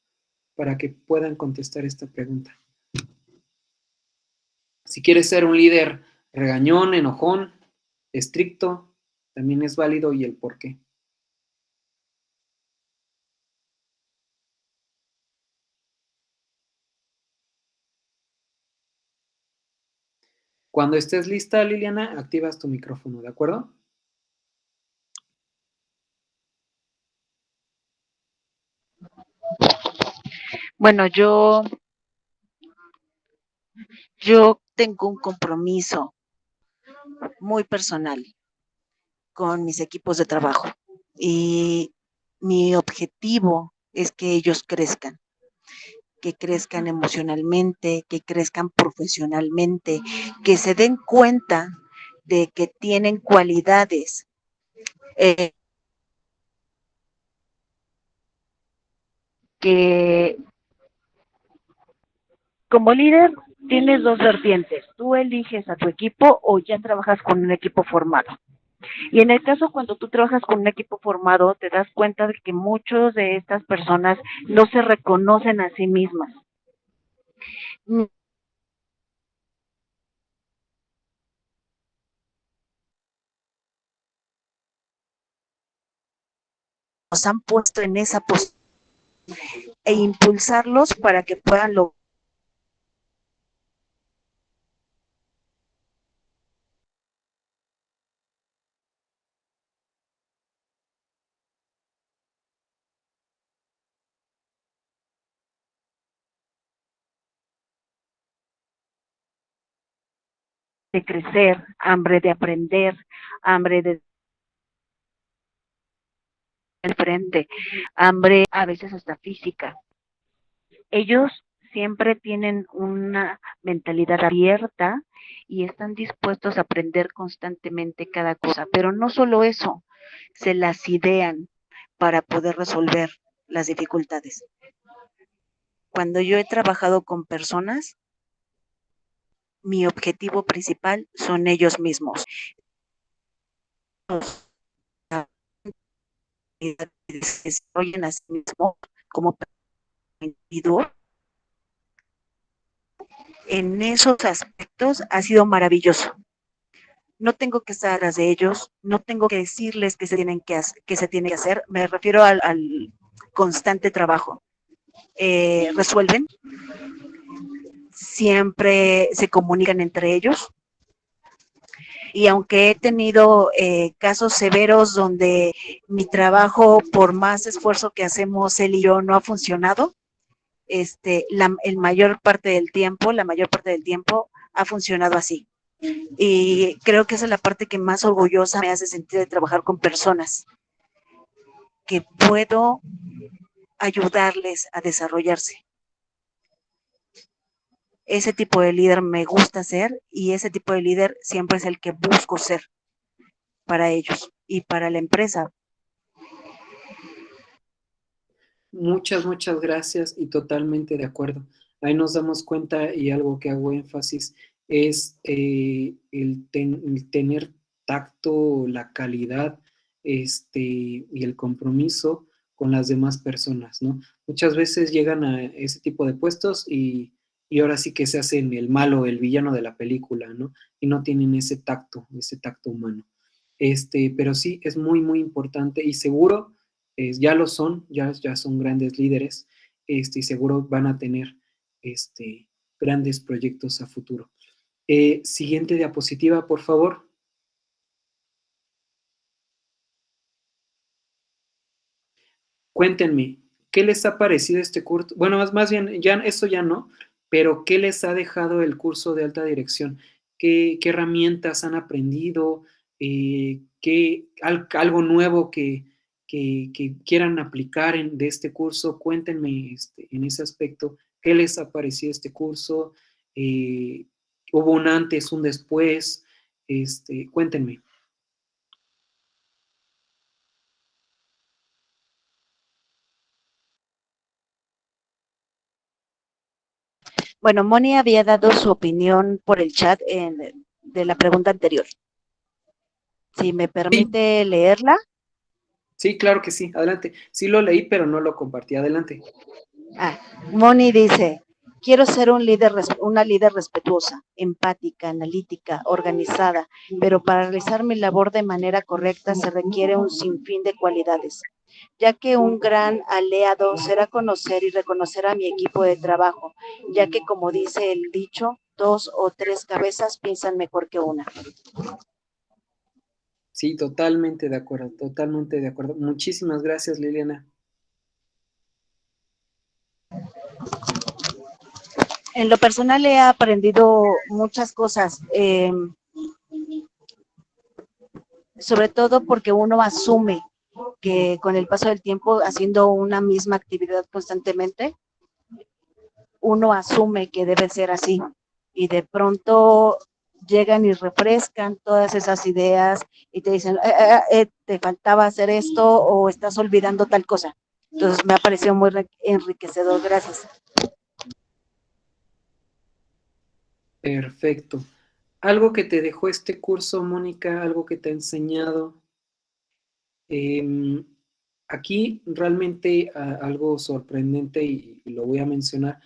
para que puedan contestar esta pregunta. Si quieres ser un líder regañón, enojón, estricto, también es válido y el por qué. Cuando estés lista, Liliana, activas tu micrófono, ¿de acuerdo? Bueno, yo tengo un compromiso muy personal con mis equipos de trabajo y mi objetivo es que crezcan emocionalmente, que crezcan profesionalmente, que se den cuenta de que tienen cualidades eh, que como líder tienes dos vertientes. Tú eliges a tu equipo o ya trabajas con un equipo formado. Y en el caso cuando tú trabajas con un equipo formado, te das cuenta de que muchos de estas personas no se reconocen a sí mismas. Nos han puesto en esa posición e impulsarlos para que puedan lograr de crecer, hambre de aprender, hambre de frente, hambre a veces hasta física. Ellos siempre tienen una mentalidad abierta y están dispuestos a aprender constantemente cada cosa, pero no solo eso, se las idean para poder resolver las dificultades. Cuando yo he trabajado con personas, mi objetivo principal son ellos mismos. Se desarrollan a sí mismos como individuo. En esos aspectos ha sido maravilloso. No tengo que estar tras de ellos, no tengo que decirles que se tienen que se tiene que hacer, me refiero al constante trabajo. Resuelven, siempre se comunican entre ellos, y aunque he tenido casos severos donde mi trabajo, por más esfuerzo que hacemos él y yo, no ha funcionado, la mayor parte del tiempo ha funcionado así. Y creo que esa es la parte que más orgullosa me hace sentir de trabajar con personas, que puedo ayudarles a desarrollarse. Ese tipo de líder me gusta ser y ese tipo de líder siempre es el que busco ser para ellos y para la empresa. Muchas gracias y totalmente de acuerdo. Ahí nos damos cuenta y algo que hago énfasis es el tener tacto, la calidad y el compromiso con las demás personas, ¿no? Muchas veces llegan a ese tipo de puestos y ahora sí que se hacen el malo, el villano de la película, ¿no? Y no tienen ese tacto humano. Pero sí, es muy importante y seguro ya lo son, ya son grandes líderes, y seguro van a tener grandes proyectos a futuro. Siguiente diapositiva, por favor. Cuéntenme, ¿qué les ha parecido este curso? Bueno, más bien, ya, eso ya no, pero ¿qué les ha dejado el curso de alta dirección? ¿Qué herramientas han aprendido? Algo nuevo que quieran aplicar de este curso? Cuéntenme en ese aspecto, ¿qué les ha parecido este curso? ¿Hubo un antes, un después? Cuéntenme. Bueno, Moni había dado su opinión por el chat de la pregunta anterior. Si me permite leerla. Sí, claro que sí, adelante. Sí lo leí, pero no lo compartí, adelante. Moni dice, quiero ser una líder respetuosa, empática, analítica, organizada, pero para realizar mi labor de manera correcta se requiere un sinfín de cualidades, ya que un gran aliado será conocer y reconocer a mi equipo de trabajo, ya que como dice el dicho, 2 o 3 cabezas piensan mejor que una. Sí, totalmente de acuerdo, totalmente de acuerdo. Muchísimas gracias, Liliana. En lo personal he aprendido muchas cosas, sobre todo porque uno asume que con el paso del tiempo, haciendo una misma actividad constantemente, uno asume que debe ser así y de pronto llegan y refrescan todas esas ideas y te dicen, te faltaba hacer esto o estás olvidando tal cosa. Entonces me ha parecido muy enriquecedor, gracias. Perfecto. ¿Algo que te dejó este curso, Mónica? ¿Algo que te ha enseñado? Aquí realmente algo sorprendente, y lo voy a mencionar,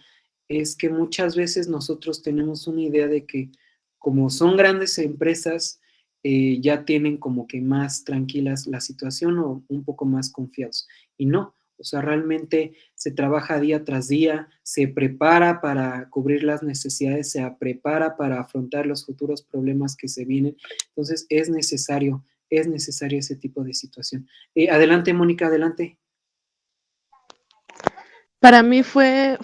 es que muchas veces nosotros tenemos una idea de que como son grandes empresas, ya tienen como que más tranquilas la situación o un poco más confiados. Y no, o sea, realmente se trabaja día tras día, se prepara para cubrir las necesidades, se prepara para afrontar los futuros problemas que se vienen. Entonces es necesario ese tipo de situación. Adelante, Mónica, adelante. Para mí fue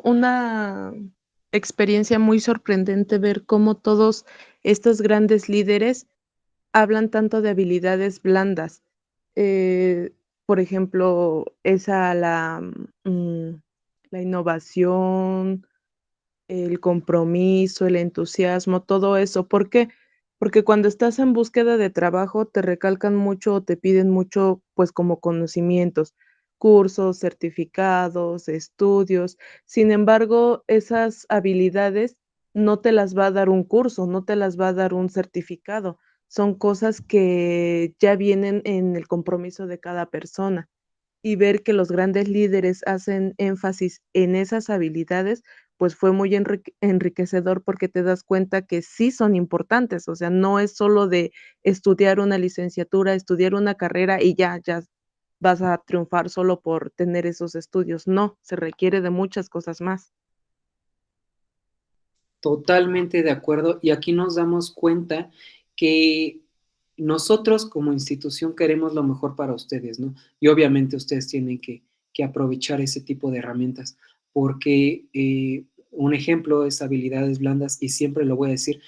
una experiencia muy sorprendente ver cómo todos estos grandes líderes hablan tanto de habilidades blandas. Eh, por ejemplo, la innovación, el compromiso, el entusiasmo, todo eso. ¿Por qué? Porque cuando estás en búsqueda de trabajo te recalcan mucho o te piden mucho, pues como conocimientos, cursos, certificados, estudios. Sin embargo, esas habilidades no te las va a dar un curso, no te las va a dar un certificado. Son cosas que ya vienen en el compromiso de cada persona. Y ver que los grandes líderes hacen énfasis en esas habilidades, pues fue muy enriquecedor porque te das cuenta que sí son importantes, o sea, no es solo de estudiar una licenciatura, estudiar una carrera y ya vas a triunfar solo por tener esos estudios. No, se requiere de muchas cosas más. Totalmente de acuerdo. Y aquí nos damos cuenta que nosotros como institución queremos lo mejor para ustedes, ¿no? Y obviamente ustedes tienen que aprovechar ese tipo de herramientas, porque un ejemplo es habilidades blandas, y siempre lo voy a decir.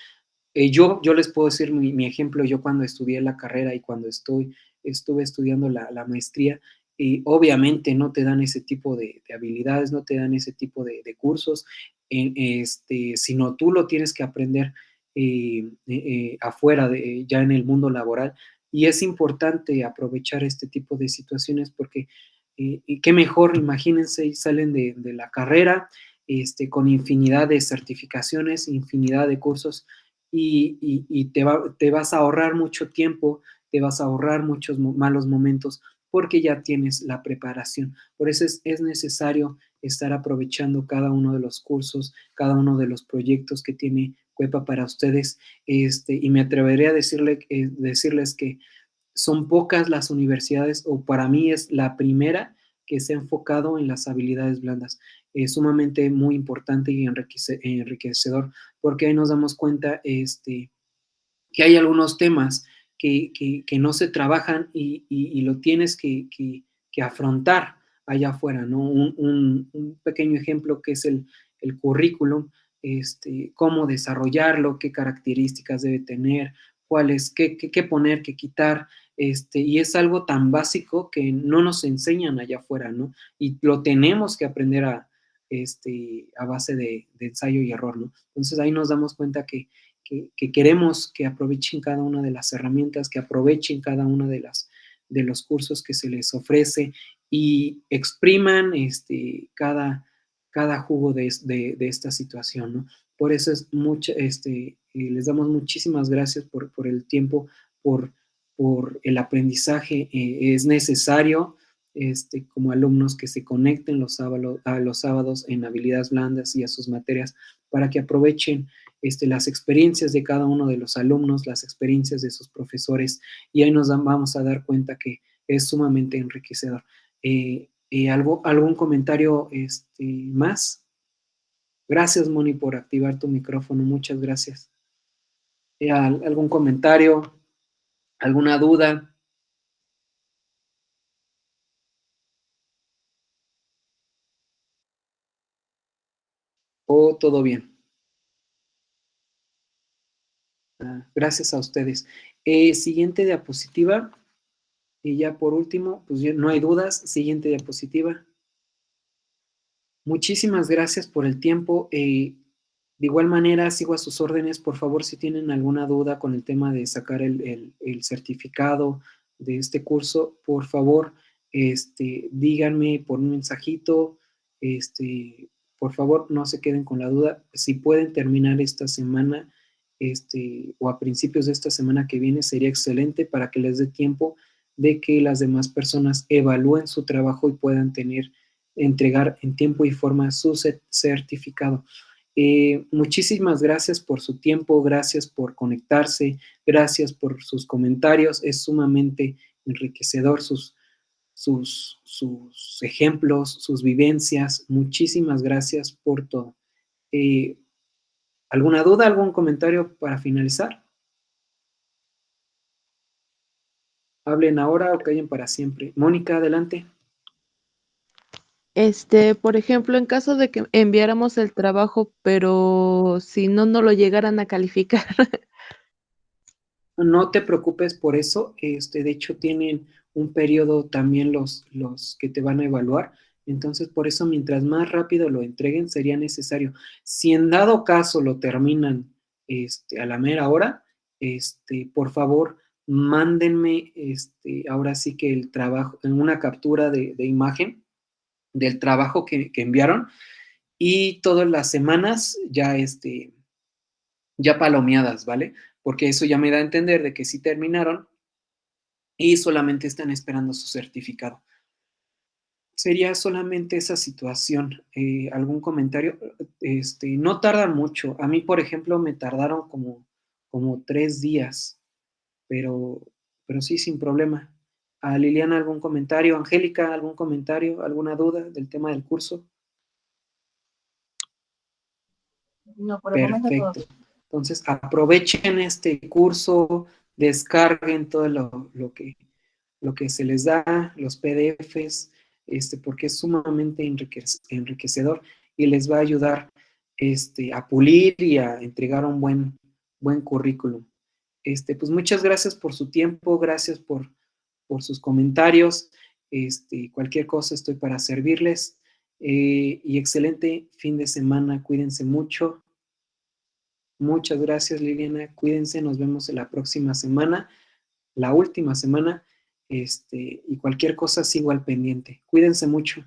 Yo les puedo decir mi ejemplo. Yo cuando estudié la carrera y cuando estuve estudiando la maestría, obviamente no te dan ese tipo de habilidades, no te dan ese tipo de cursos, sino tú lo tienes que aprender afuera, ya en el mundo laboral. Y es importante aprovechar este tipo de situaciones porque y qué mejor, imagínense, y salen de la carrera con infinidad de certificaciones, infinidad de cursos, y te vas a ahorrar mucho tiempo, te vas a ahorrar muchos malos momentos porque ya tienes la preparación. Por eso es necesario estar aprovechando cada uno de los cursos, cada uno de los proyectos que tiene Cuepa para ustedes, y me atreveré a decirles que son pocas las universidades, o para mí es la primera que se ha enfocado en las habilidades blandas. Es sumamente muy importante y enriquecedor, porque ahí nos damos cuenta que hay algunos temas que no se trabajan, y lo tienes que afrontar allá afuera, ¿no? Un pequeño ejemplo que es el currículum, cómo desarrollarlo, qué características debe tener, qué poner, qué quitar, y es algo tan básico que no nos enseñan allá afuera, ¿no? Y lo tenemos que aprender a base de ensayo y error, ¿no? Entonces ahí nos damos cuenta que queremos que aprovechen cada una de las herramientas, que aprovechen cada una de los cursos que se les ofrece, y expriman cada jugo de esta situación, ¿no? Por eso les damos muchísimas gracias por el tiempo, por el aprendizaje. Es necesario como alumnos que se conecten a los sábados en habilidades blandas y a sus materias para que aprovechen las experiencias de cada uno de los alumnos, las experiencias de sus profesores, y ahí vamos a dar cuenta que es sumamente enriquecedor. ¿Algún comentario más? Gracias, Moni, por activar tu micrófono. Muchas gracias. ¿Algún comentario? ¿Alguna duda? ¿O todo bien? Gracias a ustedes. Siguiente diapositiva. Y ya por último, pues ya no hay dudas. Siguiente diapositiva. Muchísimas gracias por el tiempo. De igual manera, sigo a sus órdenes. Por favor, si tienen alguna duda con el tema de sacar el certificado de este curso, por favor, díganme por un mensajito. Por favor, no se queden con la duda. Si pueden terminar esta semana, o a principios de esta semana que viene, sería excelente para que les dé tiempo de que las demás personas evalúen su trabajo y puedan entregar en tiempo y forma su certificado. Muchísimas gracias por su tiempo, gracias por conectarse, gracias por sus comentarios, es sumamente enriquecedor sus ejemplos, sus vivencias. Muchísimas gracias por todo. ¿Alguna duda, algún comentario para finalizar? Hablen ahora o callen para siempre. Mónica, adelante. Por ejemplo, en caso de que enviáramos el trabajo, pero si no lo llegaran a calificar. No te preocupes por eso. De hecho, tienen un periodo también los que te van a evaluar. Entonces, por eso, mientras más rápido lo entreguen, sería necesario. Si en dado caso lo terminan a la mera hora, por favor, mándenme ahora sí que el trabajo, en una captura de imagen del trabajo que enviaron, y todas las semanas ya palomeadas, ¿vale? Porque eso ya me da a entender de que sí terminaron y solamente están esperando su certificado. Sería solamente esa situación. ¿Algún comentario? No tardan mucho. A mí, por ejemplo, me tardaron como 3 días, pero sí, sin problema. A Liliana, ¿algún comentario? Angélica, ¿algún comentario? ¿Alguna duda del tema del curso? No, por el momento todo. Perfecto. Entonces, aprovechen este curso, descarguen todo lo que se les da, los PDFs, porque es sumamente enriquecedor y les va a ayudar a pulir y a entregar un buen currículum. Pues muchas gracias por su tiempo, gracias por sus comentarios. Cualquier cosa estoy para servirles. Y excelente fin de semana, cuídense mucho. Muchas gracias, Liliana. Cuídense, nos vemos en la próxima semana, la última semana, y cualquier cosa sigo al pendiente. Cuídense mucho.